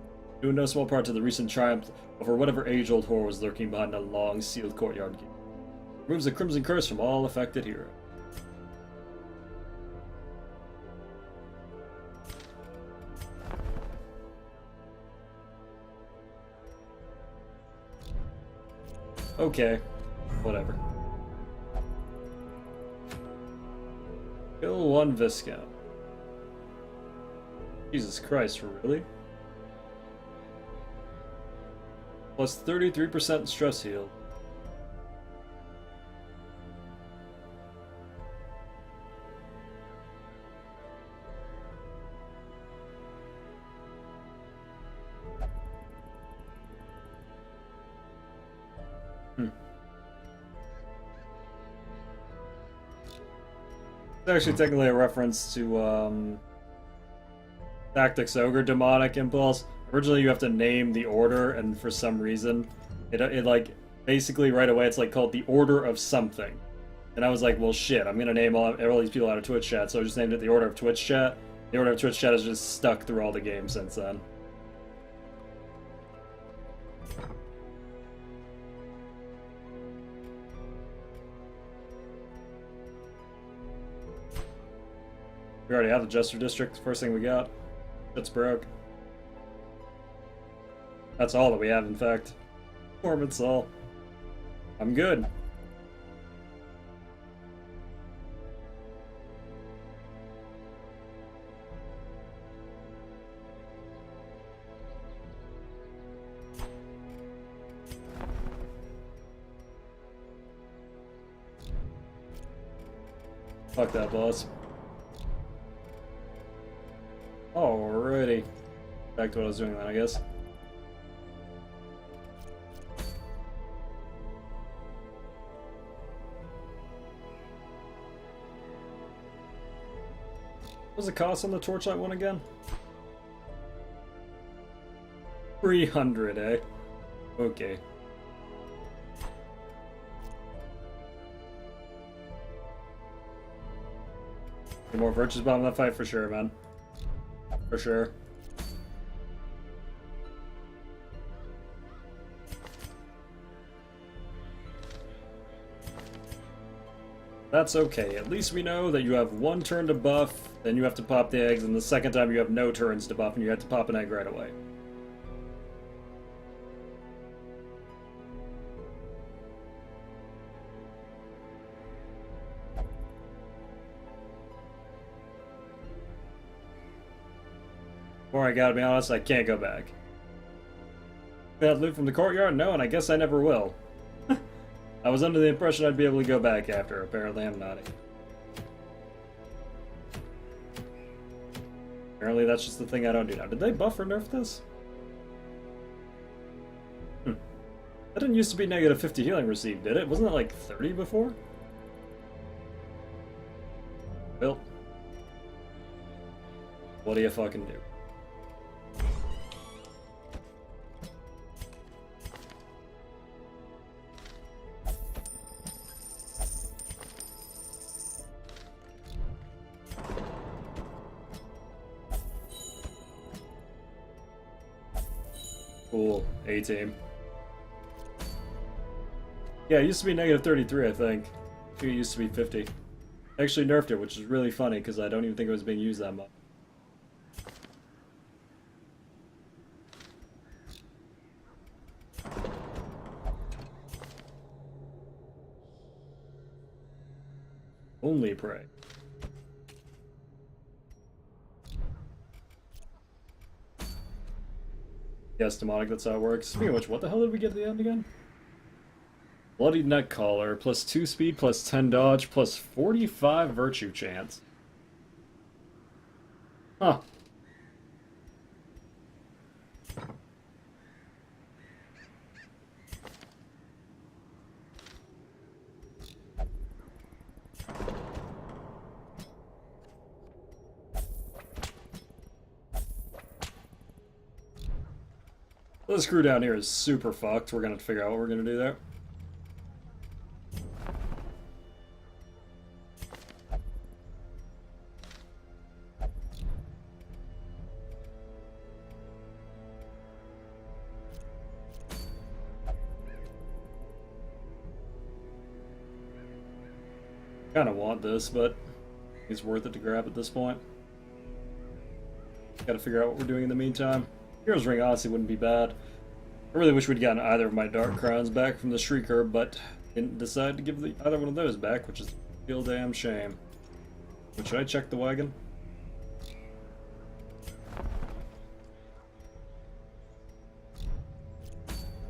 due in no small part to the recent triumph over whatever age-old horror was lurking behind a long, sealed courtyard gate. Removes the crimson curse from all affected heroes. Okay, whatever. Kill one Viscount. Jesus Christ, really? Plus 33% stress heal. It's actually technically a reference to Tactics Ogre Demonic Impulse. Originally you have to name the order, and for some reason it like basically right away it's like called the Order of something. And I was like, well shit, I'm gonna name all these people out of Twitch chat, so I just named it the Order of Twitch Chat. The Order of Twitch Chat has just stuck through all the games since then. We already have the Jester District, first thing we got. Shit's broke. That's all that we have, in fact. Morbid Soul. I'm good. Fuck that, boss. Alrighty. Back to what I was doing then, I guess. What was the cost on the Torchlight one again? 300, eh? Okay. Any more Virtues Bomb in that fight for sure, man. For sure. That's okay. At least we know that you have one turn to buff, then you have to pop the eggs, and the second time you have no turns to buff and you have to pop an egg right away. Or I gotta be honest, I can't go back. That loot from the courtyard? No, and I guess I never will. I was under the impression I'd be able to go back after. Apparently I'm not. Apparently that's just the thing I don't do now. Did they buff or nerf this? That didn't used to be negative 50 healing received, did it? Wasn't it like 30 before? Well, what do you fucking do? Cool. A-team. Yeah, it used to be negative 33, I think. I think it used to be 50. I actually nerfed it, which is really funny, because I don't even think it was being used that much. Only prey. Yes, demonic, that's how it works. Speaking of which, what the hell did we get at the end again? Bloody Neck Collar, plus 2 speed, plus 10 dodge, plus 45 virtue chance. Huh. The screw down here is super fucked. We're gonna have to figure out what we're gonna do there. Kinda want this, but it's worth it to grab at this point. Gotta figure out what we're doing in the meantime. Hero's Ring honestly wouldn't be bad. I really wish we'd gotten either of my Dark Crowns back from the Shrieker, but didn't decide to give either one of those back, which is a real damn shame. But should I check the wagon?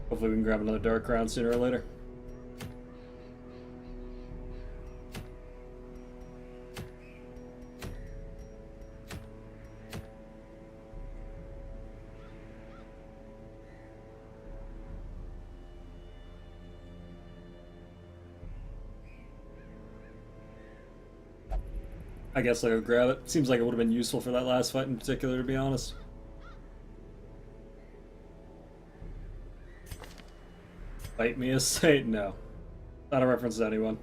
Hopefully we can grab another Dark Crown sooner or later. I guess I'll go grab it. Seems like it would have been useful for that last fight in particular, to be honest. Fight me a saint? No. Not a reference to anyone.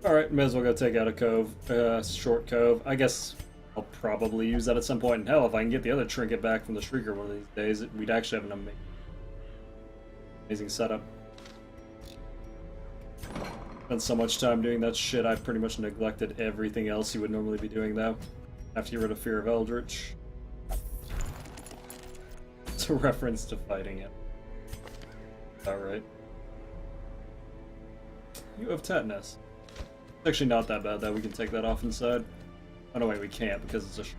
Alright, may as well go take out a cove. Short cove. I guess I'll probably use that at some point. And hell, if I can get the other trinket back from the Shrieker one of these days, we'd actually have an amazing setup. Spent so much time doing that shit, I've pretty much neglected everything else you would normally be doing, though. Have to get rid of Fear of Eldritch. It's a reference to fighting it. Alright. You have tetanus. It's actually not that bad, though. We can take that off inside. Oh, no, wait, we can't because it's a...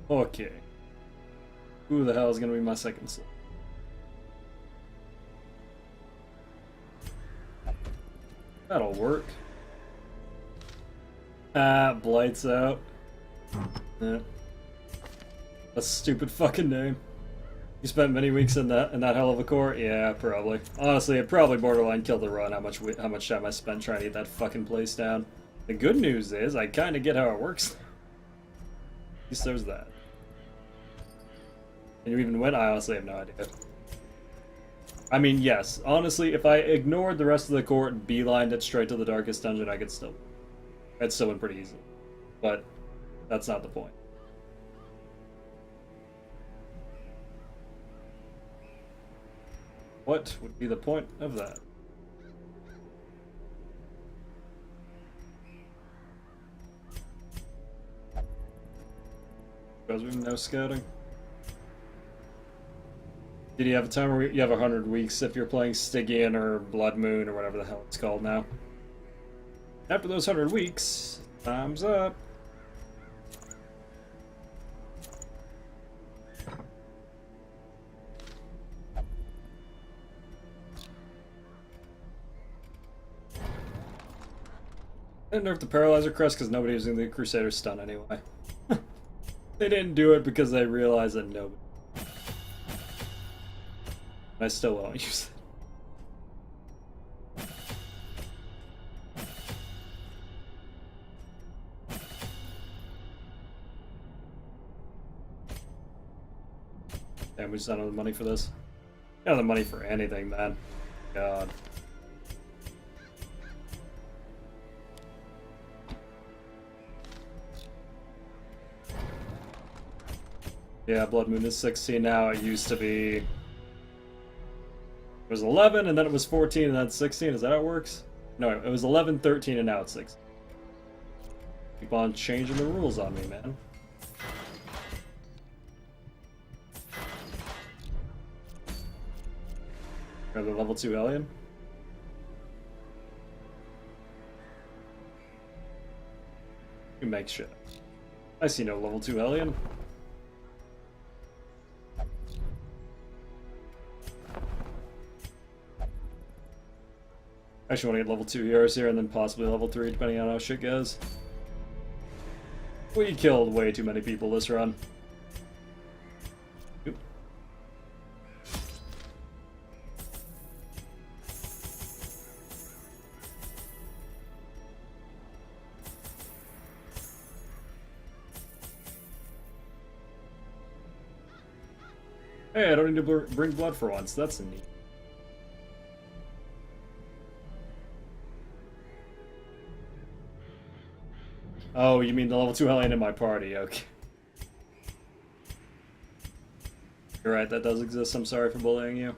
Okay. Who the hell is going to be my second slot? That'll work. Ah, Blights out. Yeah. A stupid fucking name. You spent many weeks in that hell of a core? Yeah, probably. Honestly, it probably borderline killed the run. How much time I spent trying to get that fucking place down. The good news is I kind of get how it works. At least there's that. And you even win? I honestly have no idea. I mean, yes. Honestly, if I ignored the rest of the court and beelined it straight to the darkest dungeon, I'd still win pretty easily. But that's not the point. What would be the point of that? Because we have no scouting. Did you have a time where you have 100 weeks if you're playing Stygian or Blood Moon or whatever the hell it's called now? After those 100 weeks, time's up. I didn't nerf the Paralyzer Crest because nobody was in the Crusader stun anyway. They didn't do it because they realized that nobody. I still won't use it. Damn, we just don't have the money for this. I don't have the money for anything, man. God. Yeah, Blood Moon is 16 now. It used to be... It was 11, and then it was 14, and then 16. Is that how it works? No, it was 11, 13, and now it's 16. Keep on changing the rules on me, man. Grab the level 2 Hellion. You make shit. I see no level 2 Hellion. I actually want to get level 2 heroes here and then possibly level 3 depending on how shit goes. We killed way too many people this run. Oop. Hey, I don't need to bring blood for once. That's neat. Oh, you mean the level 2 Hellion in my party, okay. You're right, that does exist. I'm sorry for bullying you.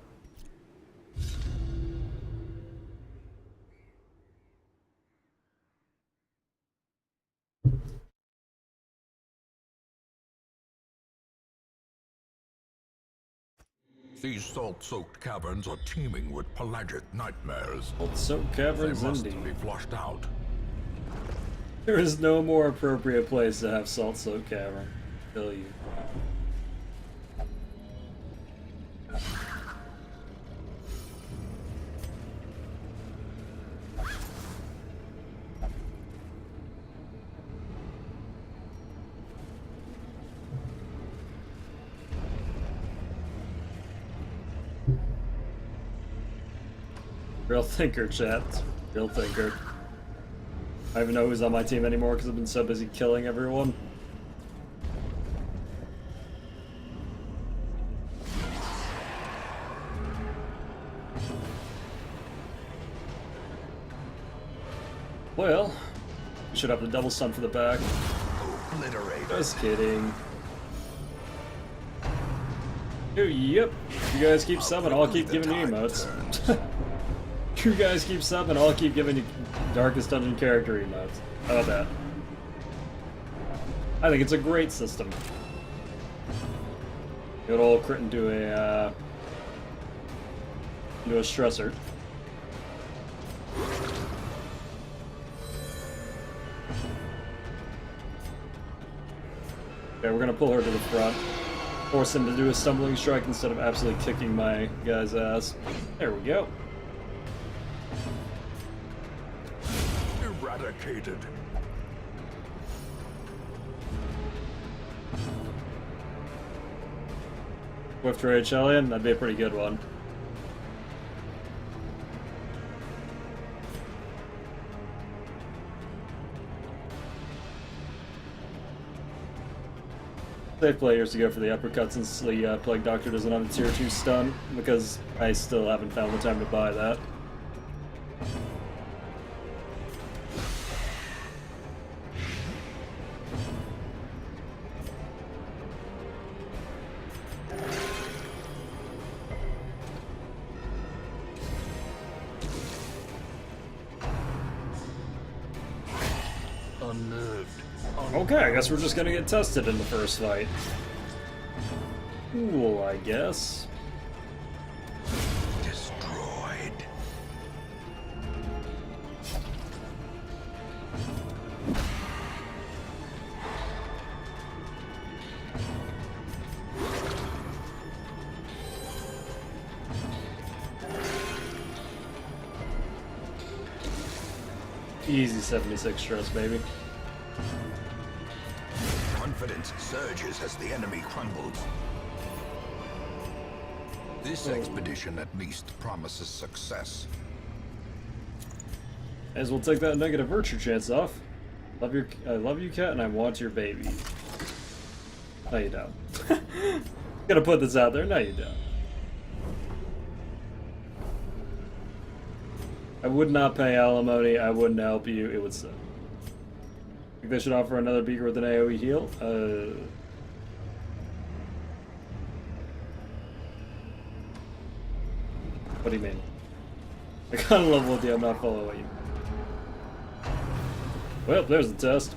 These salt-soaked caverns are teeming with pelagic nightmares. Salt-soaked They caverns, must indeed. be flushed out. There is no more appropriate place to have salt-soaked cavern. Kill you. Real thinker, chat. Real thinker. I don't even know who's on my team anymore because I've been so busy killing everyone. Well, we should have the double stun for the back. Obliterated. Just kidding. Oh, yep. You guys keep subbing, I'll keep giving you emotes. You guys keep subbing, I'll keep giving you Darkest Dungeon character emotes. How about that? I think it's a great system. Good old crit into a stressor. Okay, we're gonna pull her to the front. Force him to do a stumbling strike instead of absolutely kicking my guy's ass. There we go. Eradicated. Swift Rage Hellion, that'd be a pretty good one. Safe players to go for the uppercuts since the Plague Doctor doesn't have a tier 2 stun, because I still haven't found the time to buy that. Unnerved. Okay, I guess we're just gonna get tested in the first fight. Cool, I guess. Destroyed. Easy 76 stress, baby. Confidence surges as the enemy crumbles. This expedition at least promises success. As we'll take that negative virtue chance off. I love you, cat, and I want your baby. No, you don't. Gonna put this out there. No, you don't. I would not pay alimony. I wouldn't help you. It would suck. Think they should offer another beaker with an AoE heal? What do you mean? I kinda love with you. I'm not following you. Well, there's the test.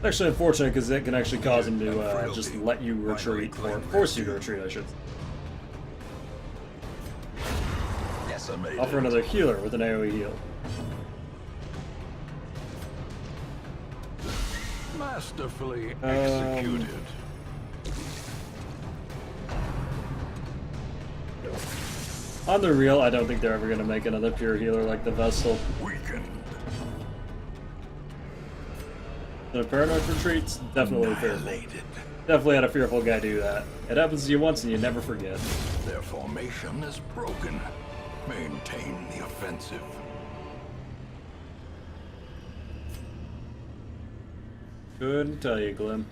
Actually unfortunate because it can actually cause him to just let you retreat, or force you to retreat, I should. Decimated. Offer another healer with an AoE heal. Masterfully executed. On the real, I don't think they're ever going to make another pure healer like the Vestal. Weakened. The Paranoid retreats, definitely fearful. Annihilated. Definitely had a fearful guy do that. It happens to you once and you never forget. Their formation is broken. Maintain the offensive. Couldn't tell you, Glim.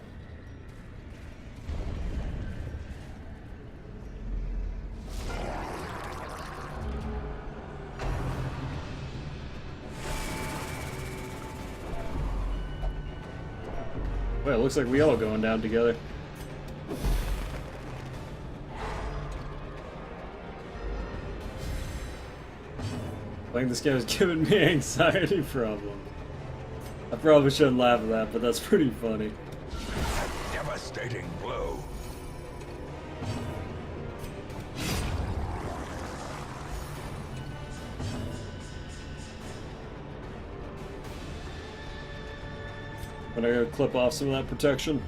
Well, it looks like we all going down together. Playing this game is giving me anxiety problems. I probably shouldn't laugh at that, but that's pretty funny. Devastating blow. I'm gonna go clip off some of that protection.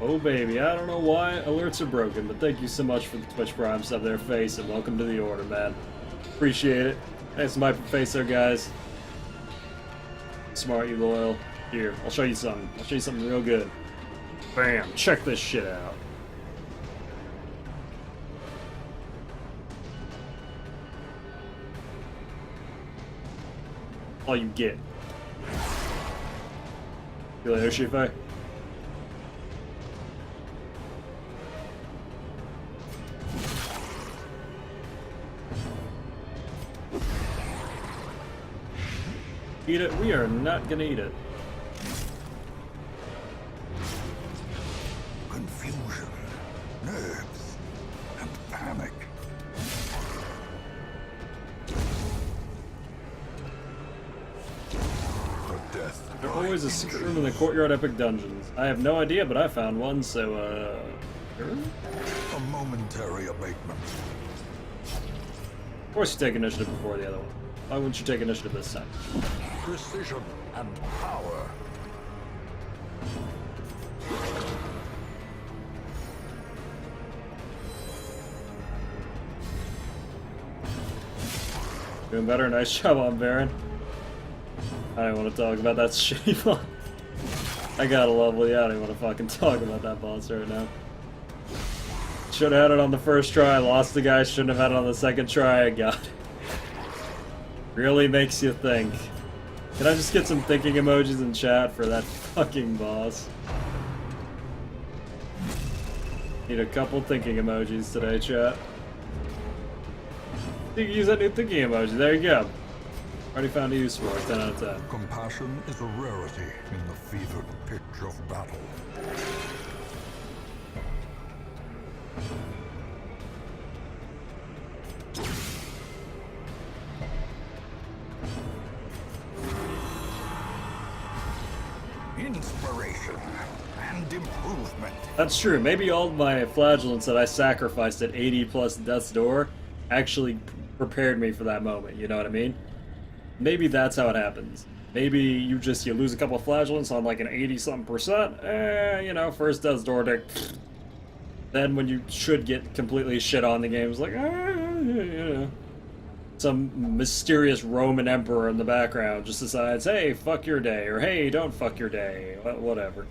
Oh baby, I don't know why alerts are broken, but thank you so much for the Twitch Prime sub there, Face, and welcome to the order, man. Appreciate it. Thanks to my face there, guys. Smart, you loyal. Here, I'll show you something. I'll show you something real good. Bam! Check this shit out. All you get. You later, Shifu. Eat it? We are not gonna eat it. Confusion, nerves, and panic. The death. There's always a secret room in the Courtyard Epic Dungeons. I have no idea, but I found one, so, sure? A momentary abatement. Of course you take initiative before the other one. Why wouldn't you take initiative this time? Precision and power. Doing better? Nice job on Baron. I don't want to talk about that shitty boss. I gotta level you. I don't want to fucking talk about that boss right now. Should have had it on the first try. Lost the guy. Shouldn't have had it on the second try. I got it. Really makes you think. Can I just get some thinking emojis in chat for that fucking boss? Need a couple thinking emojis today, chat. You can use that new thinking emoji. There you go. Already found a use for it. 10 out of 10. Compassion is a rarity in the fevered pitch of battle. Inspiration and improvement. That's true. Maybe all my flagellants that I sacrificed at 80 plus Death's Door actually prepared me for that moment. You know what I mean? Maybe that's how it happens. Maybe you lose a couple of flagellants on like an 80-something%. You know, first Death's Door deck. Then when you should get completely shit on the game, it's like, you know. Some mysterious Roman emperor in the background just decides, hey, fuck your day, or hey, don't fuck your day, whatever.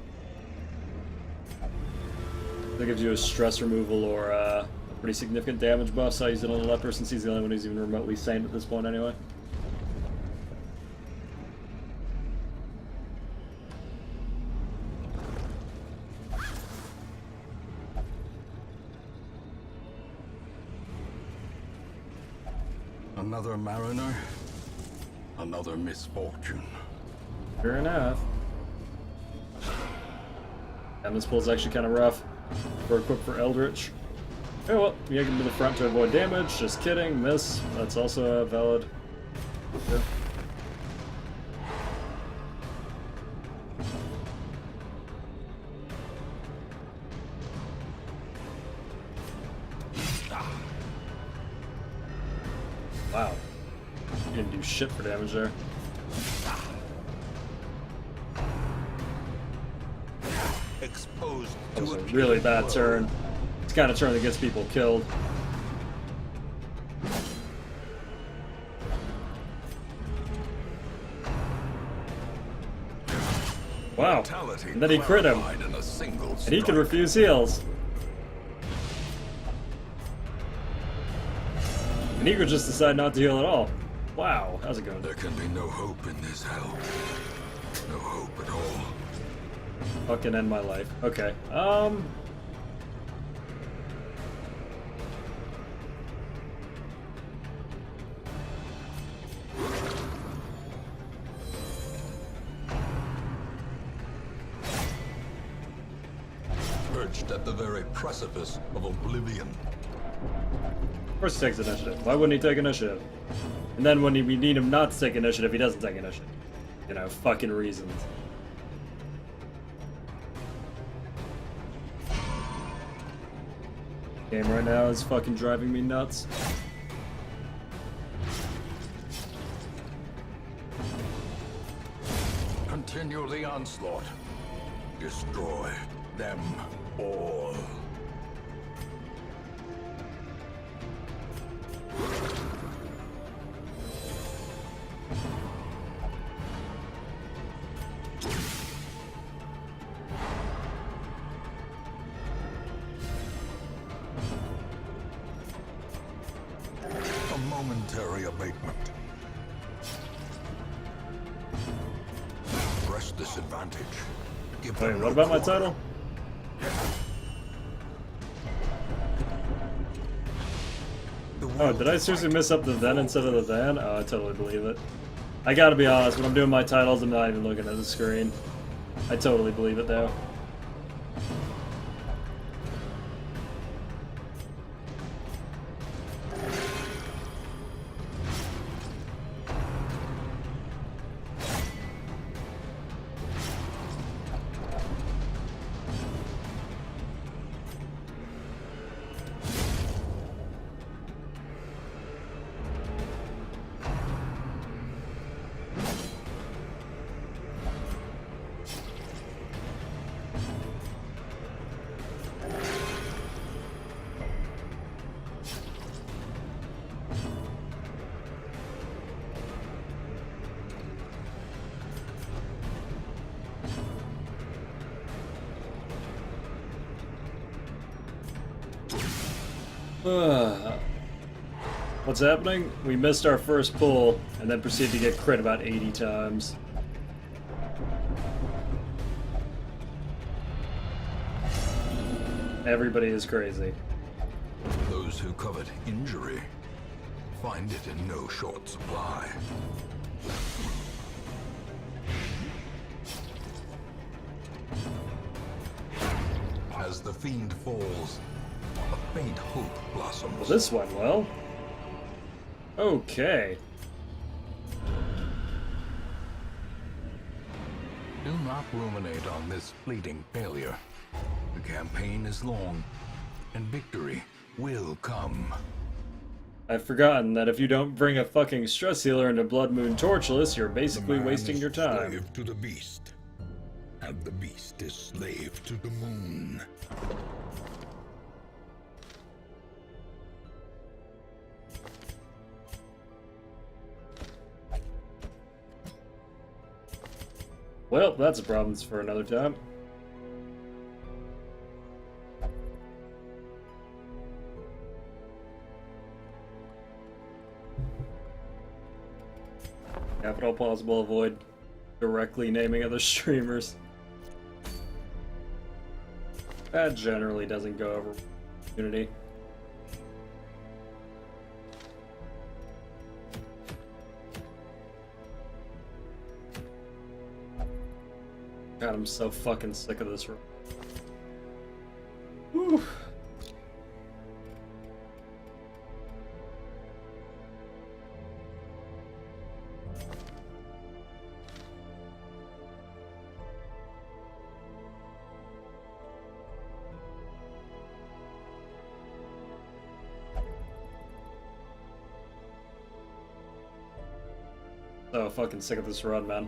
That gives you a stress removal or a pretty significant damage buff, so I use it on the leper since he's the only one who's even remotely sane at this point anyway. Another mariner, another misfortune. Sure enough. And this pull's actually kind of rough. We're equipped for Eldritch. Oh well, you get him to the front to avoid damage. Just kidding. Miss. That's also valid. Yeah. Wow. You didn't do shit for damage there. Exposed That was to a really bad turn. It's the kind of turn that gets people killed. Wow. And then he crit him. And he can refuse heals. And he could just decide not to heal at all. Wow, how's it going? There can be no hope in this hell. No hope at all. Fucking end my life. Okay. perched at the very precipice of oblivion. Of course he takes initiative. Why wouldn't he take initiative? And then when we need him not to take initiative, he doesn't take initiative. You know, fucking reasons. Game right now is fucking driving me nuts. Continue the onslaught. Destroy them all. A momentary abatement. Press this advantage. Give Wait, them what no about my quarter. title? The Oh, will did to I seriously fight. miss up the then instead of the than? Oh, I totally believe it. I gotta be honest, when I'm doing my titles, I'm not even looking at the screen. I totally believe it though. What's happening? We missed our first pull, and then proceeded to get crit about 80 times. Everybody is crazy. Those who covet injury find it in no short supply. As the fiend falls, a faint hope blossoms. Well, this went well. Okay. Do not ruminate on this fleeting failure. The campaign is long, and victory will come. I've forgotten that if you don't bring a fucking stress healer into Blood Moon Torchless, you're basically wasting your time. Slave to the beast, and the beast is slave to the moon. Well, that's a problem for another time. If at all possible, avoid directly naming other streamers. That generally doesn't go over Unity. God, I'm so fucking sick of this room. Whew. So fucking sick of this run, man.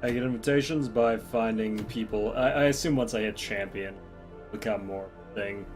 I get invitations by finding people. I assume once I hit champion, it'll become more thing.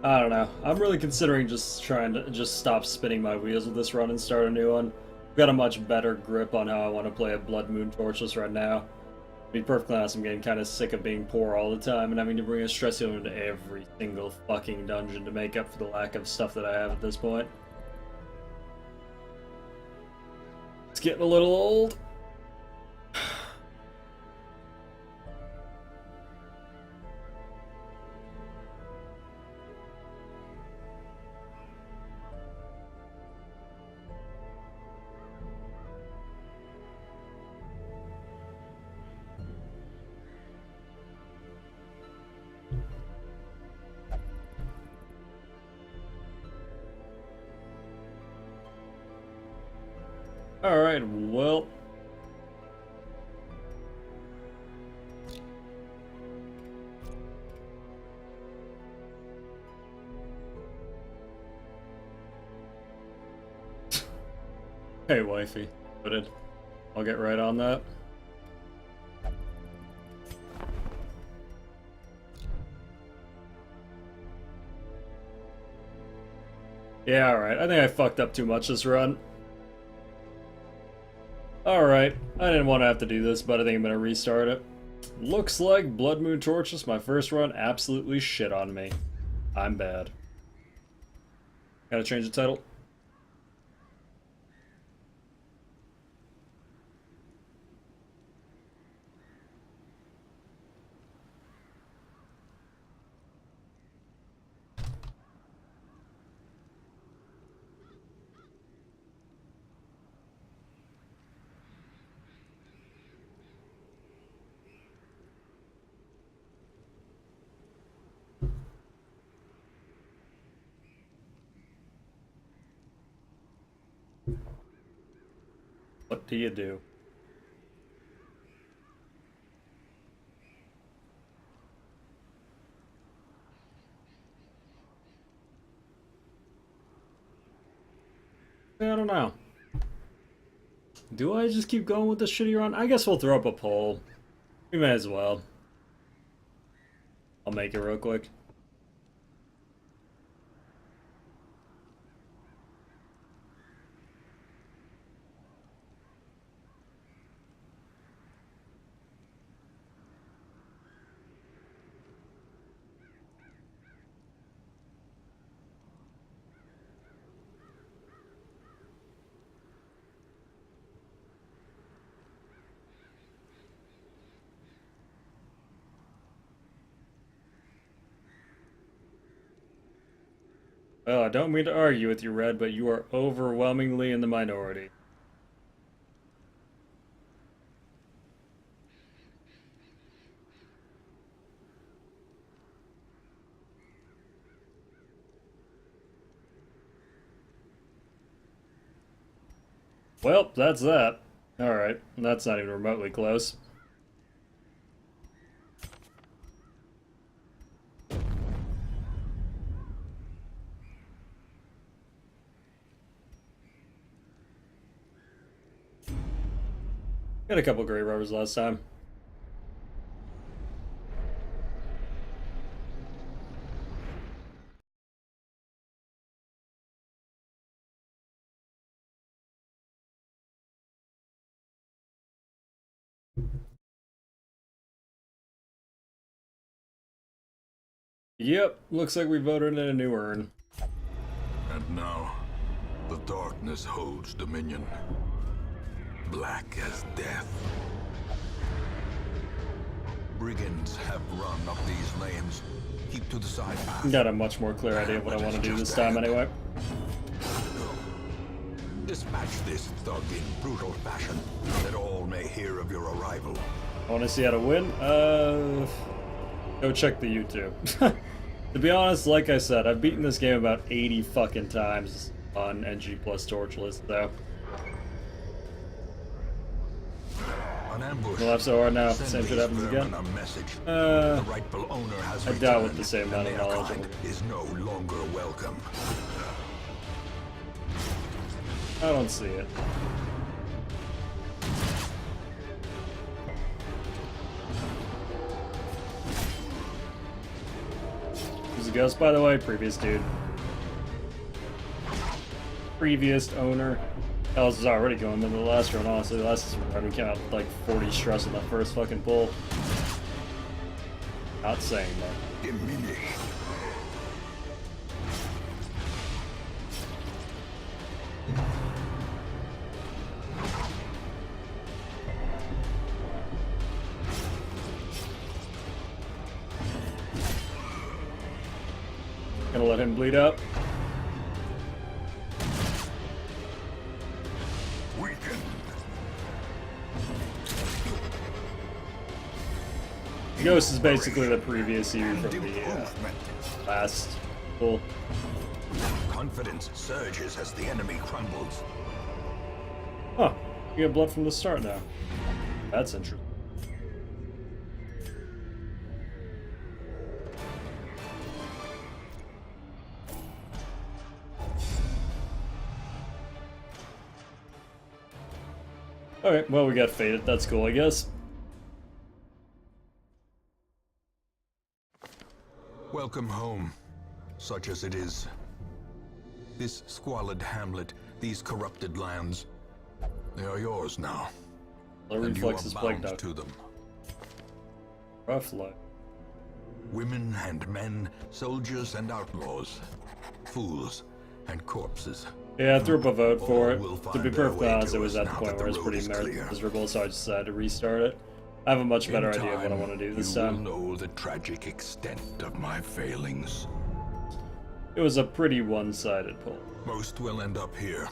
I don't know. I'm really considering just trying to just stop spinning my wheels with this run and start a new one. I've got a much better grip on how I want to play a Blood Moon Torchless right now. To be perfectly honest, I'm getting kind of sick of being poor all the time and having to bring a stress healer into every single fucking dungeon to make up for the lack of stuff that I have at this point. It's getting a little old. Alright, well. Hey, wifey. Noted. I'll get right on that. Yeah, alright. I think I fucked up too much this run. Alright, I didn't want to have to do this, but I think I'm going to restart it. Looks like Blood Moon Torchless, my first run, absolutely shit on me. I'm bad. Gotta change the title. What do you do? I don't know. Do I just keep going with this shitty run? I guess we'll throw up a poll. We may as well. I'll make it real quick. Well, I don't mean to argue with you, Red, but you are overwhelmingly in the minority. Well, that's that. Alright, that's not even remotely close. Got a couple great rubbers last time. Yep, looks like we voted in a new urn. And now, the darkness holds dominion. Black as death. Brigands have run up these lanes. Keep to the side path. Got a much more clear idea of what I want to do this time anyway. Dispatch this thug in brutal fashion, that all may hear of your arrival. I want to see how to win? Go check the YouTube. To be honest, like I said, I've beaten this game about 80 fucking times on NG plus Torchless, so. An ambush. We'll have so hard now if the Send same shit these happens vermin again. a message. The rightful owner has I doubt with returned, the same amount of and their knowledge. kind is no longer welcome. I don't see it. There's a Ghost, by the way. Previous dude. Previous owner. Else is already going into the last run, honestly. The last run, we came out with like 40 stress in that first fucking pull. Not saying that. Diminish. Gonna let him bleed out. Weakened. Ghost is basically the previous you from the Improvement. last pull. Confidence surges as the enemy crumbles. Huh. You get blood from the start now. That's interesting. Alright, well, we got faded. That's cool, I guess. Welcome home, such as it is. This squalid hamlet, these corrupted lands, they are yours now. The And you are reflex is plagued bound out. to them. Rough life. Women and men, soldiers and outlaws, fools and corpses. Yeah, I threw up a vote for it. All will To find be their perfectly way honest, to it was us at the now point that where the it's pretty road is clear. miserable, so I decided to restart it. I have a much better In idea of what I time, want to do this you time. will know the tragic extent of my failings. It was a pretty one-sided pull. Most will end up here,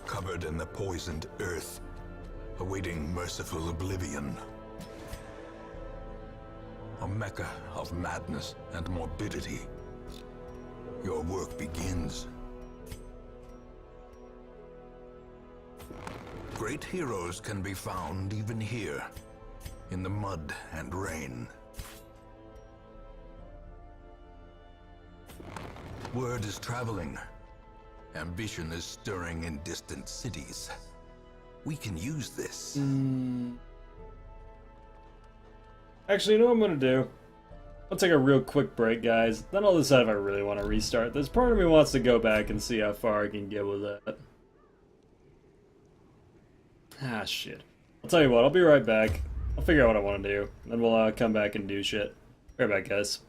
covered in the poisoned earth, awaiting merciful oblivion. A mecca of madness and morbidity. Your work begins. Great heroes can be found even here, in the mud and rain. Word is traveling. Ambition is stirring in distant cities. We can use this. Actually, you know what I'm gonna do? I'll take a real quick break, guys. Then I'll decide if I really want to restart this. Part of me wants to go back and see how far I can get with that. Ah, shit. I'll tell you what, I'll be right back. I'll figure out what I want to do. Then we'll come back and do shit. Right back, guys.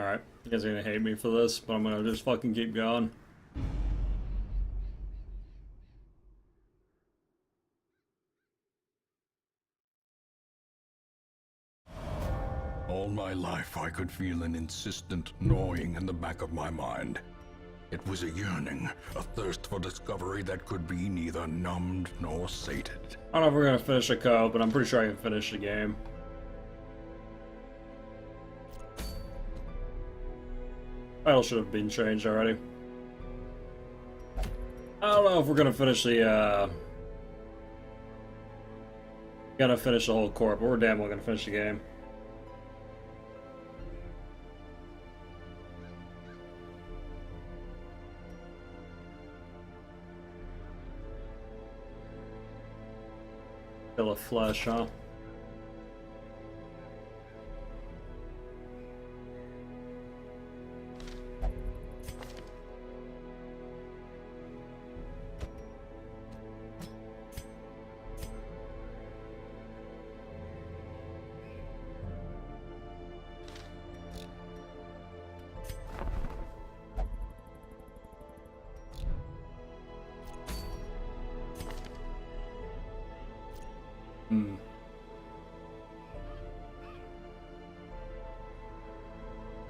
Alright, you guys are gonna hate me for this, but I'm gonna just fucking keep going. All my life I could feel an insistent gnawing in the back of my mind. It was a yearning, a thirst for discovery that could be neither numbed nor sated. I don't know if we're gonna finish a co, but I'm pretty sure I can finish the game. Title should have been changed already. I don't know if we're gonna finish the, gonna finish the whole corp, but we're damn well gonna finish the game. Kill a flesh, huh?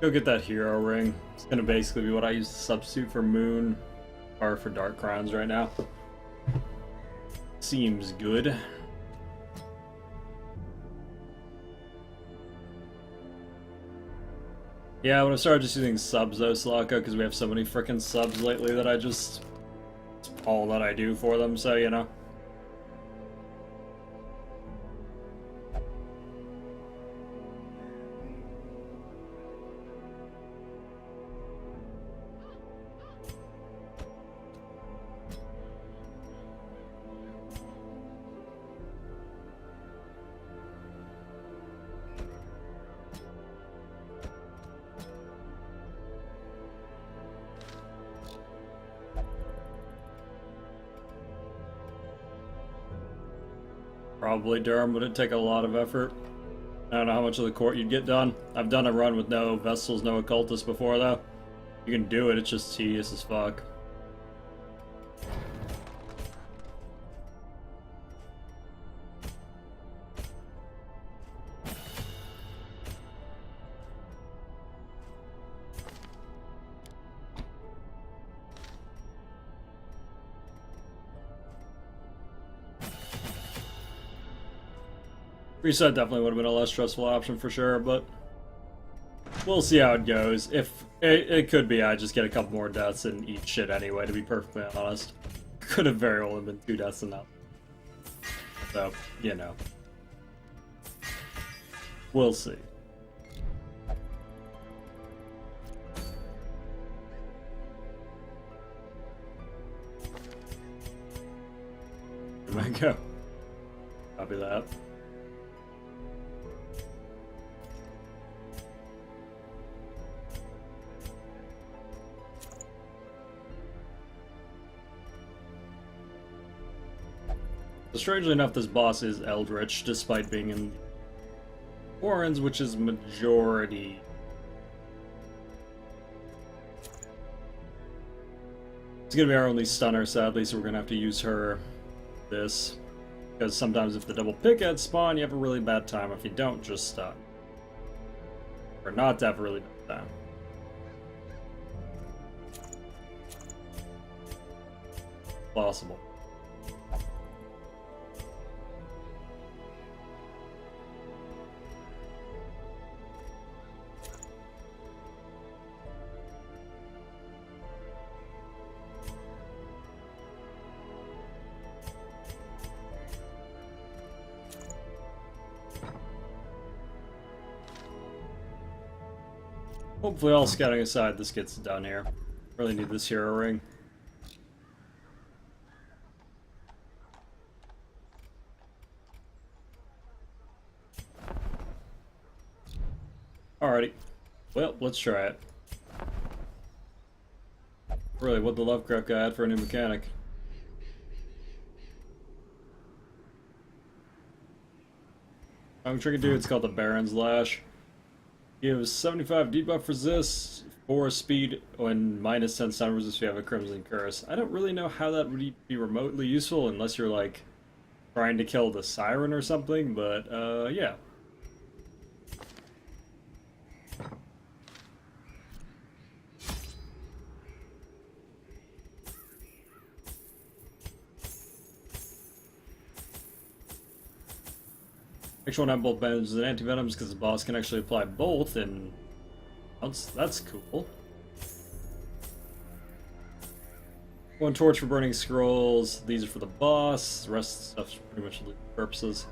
Go get that hero ring. It's gonna basically be what I use to substitute for Moon, or for Dark Crowns right now. Seems good. Yeah, I'm gonna start just using subs though, Slaka, because we have so many freaking subs lately that it's all that I do for them, so you know. Probably Durham, but it'd take a lot of effort. I don't know how much of the court you'd get done. I've done a run with no Vestals, no Occultists before, though. You can do it, it's just tedious as fuck. Reset definitely would have been a less stressful option for sure, but we'll see how it goes. If it could be I just get a couple more deaths and eat shit anyway, to be perfectly honest. Could have very well been 2 deaths enough. So, you know. We'll see. There we go. Copy that. So strangely enough, this boss is Eldritch, despite being in Warrens, which is majority. It's gonna be our only stunner, sadly, so we're gonna have to use her this. Because sometimes if the double pickheads spawn, you have a really bad time. If you don't, just stun. Or not to have a really bad time. Possible. Hopefully, all scouting aside, this gets done here. Really need this hero ring. Alrighty. Well, let's try it. Really, what the Lovecraft guy had for a new mechanic. I'm trying to do, it's called the Baron's Lash. Gives 75 debuff resist, 4 speed, and minus 10 stun resist if you have a Crimson Curse. I don't really know how that would be remotely useful unless you're like trying to kill the Siren or something, but yeah. Actual not both venoms and anti-venoms because the boss can actually apply both, and that's cool. One torch for burning scrolls. These are for the boss. The rest of the stuff's pretty much loot purposes.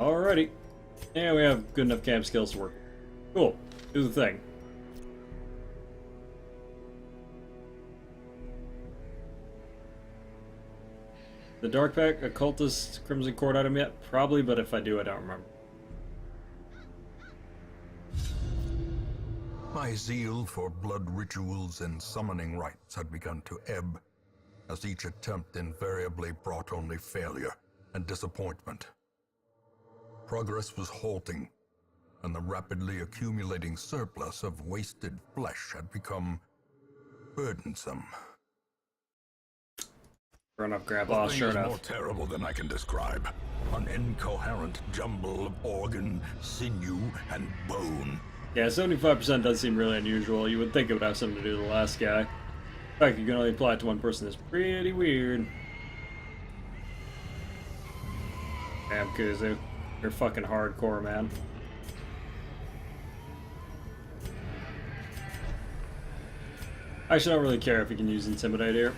Alrighty. Yeah, we have good enough camp skills to work. Cool. Do the thing. The Dark Pack, Occultist, Crimson Cord item yet? Probably, but if I do, I don't remember. My zeal for blood rituals and summoning rites had begun to ebb, as each attempt invariably brought only failure and disappointment. Progress was halting, and the rapidly accumulating surplus of wasted flesh had become burdensome. Run up, Grandpa, The thing sure is enough. more terrible than I can describe. An incoherent jumble of organ, sinew, and bone. Yeah, 75% does seem really unusual. You would think it would have something to do with the last guy. The fact you can only apply it to one person is pretty weird. Damn, Kuzu. You're fucking hardcore, man. I actually don't really care if you can use Intimidate here.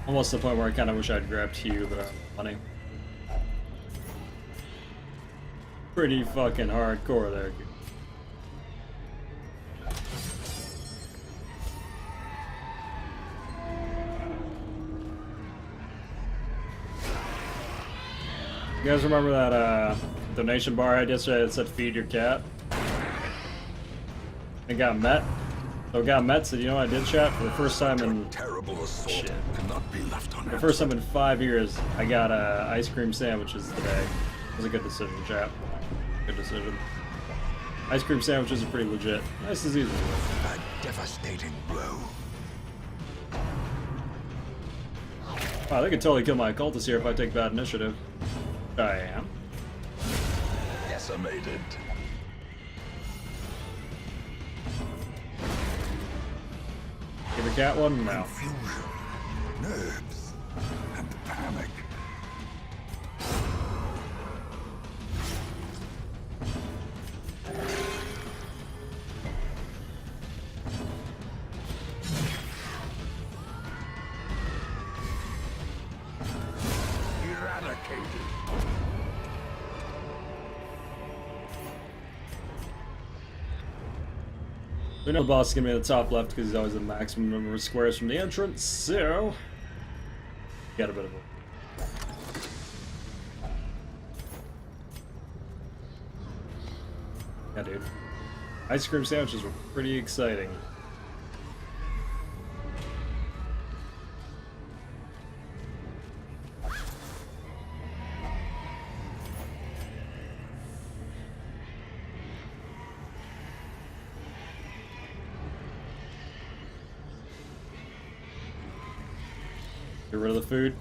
Almost to the point where I kind of wish I'd grabbed Hugh, but I'm funny. Pretty fucking hardcore there, Kuzu. You guys remember that donation bar I had yesterday that said feed your cat? It got met. So it got met, so you know what I did, chat? For the first time in Terrible assault Shit. cannot be left the unanswered. first time in 5 years, I got ice cream sandwiches today. It was a good decision, chat. Good decision. Ice cream sandwiches are pretty legit. Nice as usual. A devastating blow. Wow, they could totally kill my occultist here if I take bad initiative. I am. Decimated. Give the cat one? No. Confusion, nerves, and panic. Eradicated. We know the boss is gonna be at the top left because he's always the maximum number of squares from the entrance, so got a bit of a yeah, dude. Ice cream sandwiches were pretty exciting. Get rid of the food.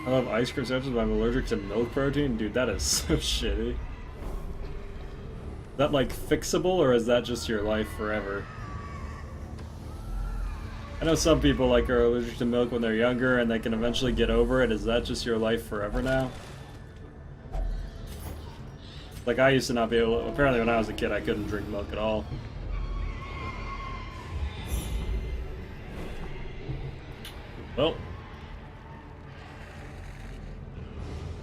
I love ice cream sandwiches, but I'm allergic to milk protein. Dude, that is so shitty. Is that like fixable, or is that just your life forever? I know some people like are allergic to milk when they're younger and they can eventually get over it. Is that just your life forever now? Like I used to not be able to, apparently when I was a kid I couldn't drink milk at all. Well,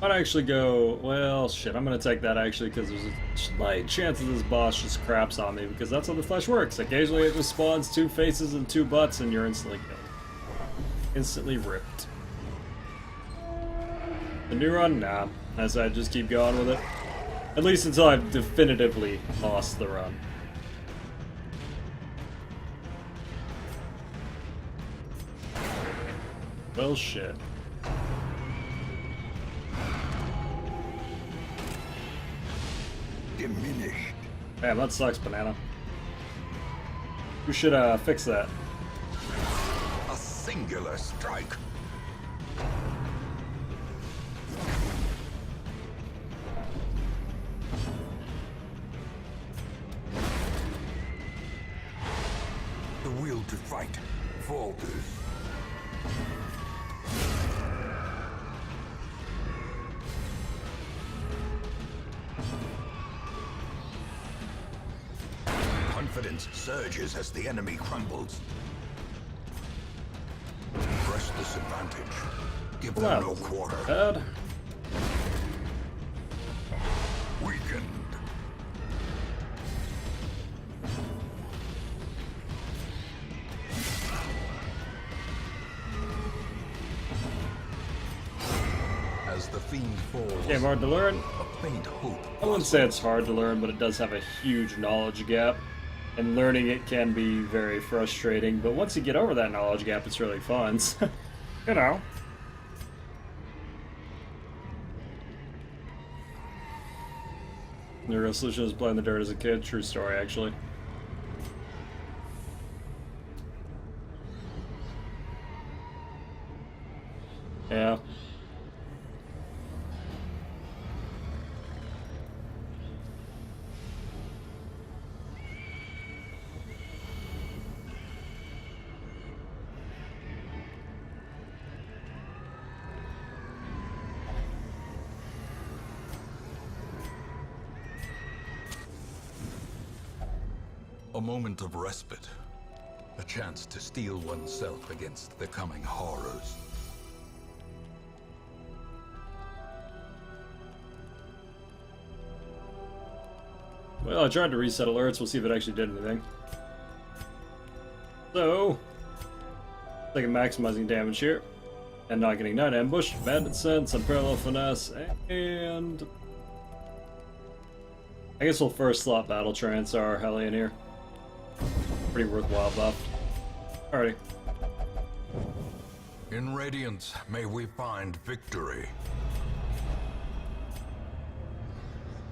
might actually go, well, shit, I'm gonna take that actually because there's a slight chance that this boss just craps on me because that's how the flesh works. Occasionally it just spawns 2 faces and 2 butts and you're instantly killed. Instantly ripped. The new run? Nah. I said just keep going with it. At least until I've definitively lost the run. Well, shit. diminished. Damn, that sucks, Banana. We should fix that. A singular strike. The will to fight falters. Confidence surges as the enemy crumbles. Press this advantage. Give them no quarter. Bad. Weakened. As the fiend falls, Game hard to learn. a faint hope. I wouldn't say it's hard to learn, but it does have a huge knowledge gap. And learning it can be very frustrating, but once you get over that knowledge gap, it's really fun. So, you know. The real solution is playing the dirt as a kid. True story, actually. Yeah. A moment of respite. A chance to steel oneself against the coming horrors. Well, I tried to reset alerts. We'll see if it actually did anything. So, taking maximizing damage here. And not getting Night Ambush, Bandit Sense, Unparalleled Finesse, and... I guess we'll first slot Battle Trance our Hellion here. Pretty worthwhile buff. Alrighty. In Radiance, may we find victory.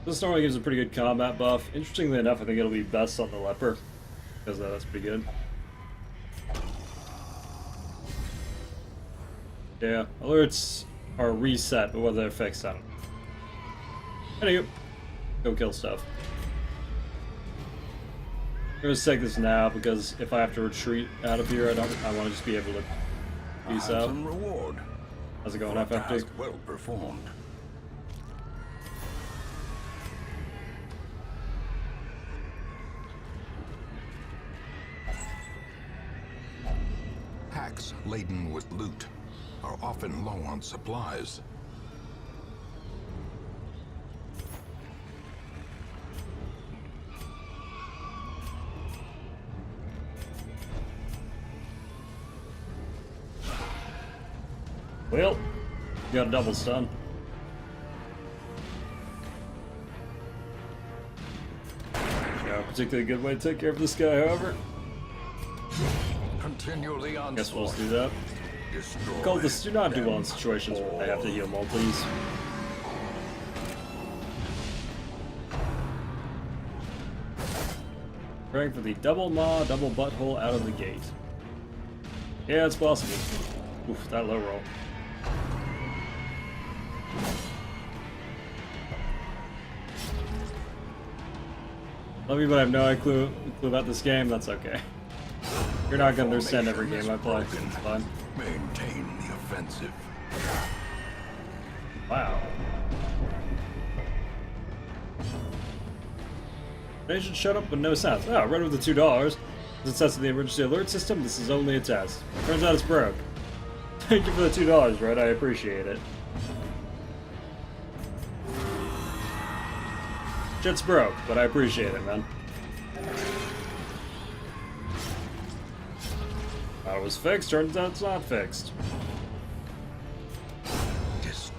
This normally gives a pretty good combat buff. Interestingly enough, I think it'll be best on the Leper, because that's pretty good. Yeah, alerts are reset, but whether they're fixed, I don't know. Anywho, go kill stuff. I'm gonna take this now because if I have to retreat out of here, I want to just be able to peace out. Handsome reward. How's it going, For a FFD? task well performed. Packs laden with loot are often low on supplies. Well, got a double stun. Not a particularly good way to take care of this guy, however. Continually on. Guess we'll just do that. Destroy Cultists do not do well in them situations where they have to heal multis. Praying for the double maw, double butthole out of the gate. Yeah, it's possible. Oof, that low roll. Love you, but I have no clue about this game. That's okay. You're not gonna understand every game I play. It's fine. Maintain the offensive. Wow. They should shut up with no sounds. Oh, right with the $2. As it says in the emergency alert system, this is only a test. Turns out it's broke. Thank you for the $2, Red. I appreciate it. Shit's broke, but I appreciate it, man. Thought it was fixed, turns out it's not fixed.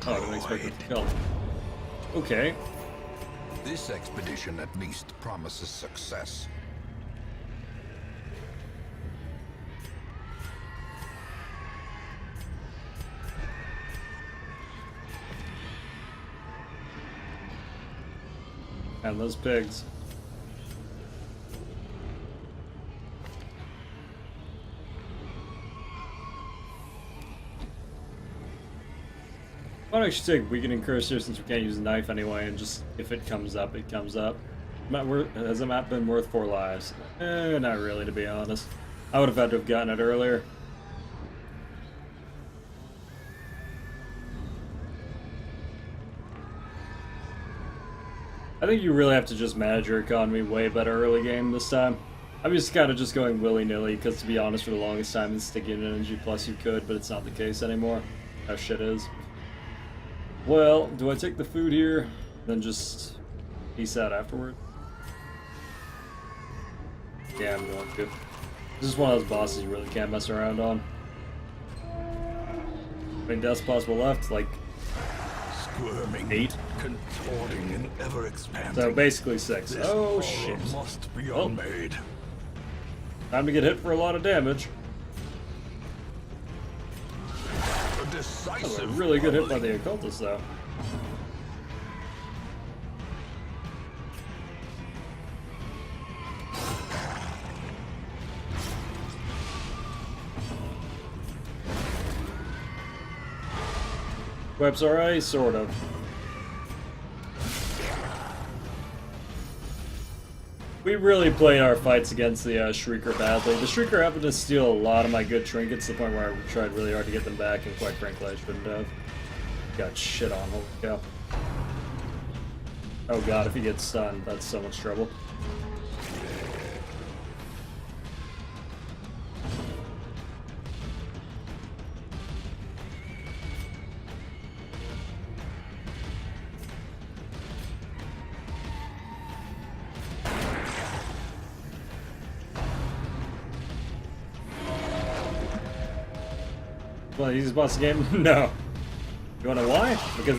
Oh, I didn't expect it to kill. Okay. This expedition at least promises success. And those pigs. Why don't I should take Weakening Curse here since we can't use a knife anyway, and just, if it comes up, it comes up. Has the map been worth 4 lives? Not really, to be honest. I would have had to have gotten it earlier. I think you really have to just manage your economy way better early game this time. I'm just kind of just going willy-nilly, because to be honest, for the longest time, in sticking an energy plus you could, but it's not the case anymore. How shit is. Well, do I take the food here, then just peace out afterward? Yeah, I'm going to. This is one of those bosses you really can't mess around on. I mean, deaths possible left, like Squirming, 8. contorting, and ever expanding. So basically 6. This Oh horror shit. must be Oh. unmade. Time to get hit for a lot of damage. A A decisive really good hit by pummeling. the occultist though. Web's alright, sort of. We really played our fights against the Shrieker badly. The Shrieker happened to steal a lot of my good trinkets to the point where I tried really hard to get them back, and quite frankly I shouldn't have. Got shit on, holy cow. Oh god, if he gets stunned, that's so much trouble. Well, easiest boss of the game? No. You wanna know why? Because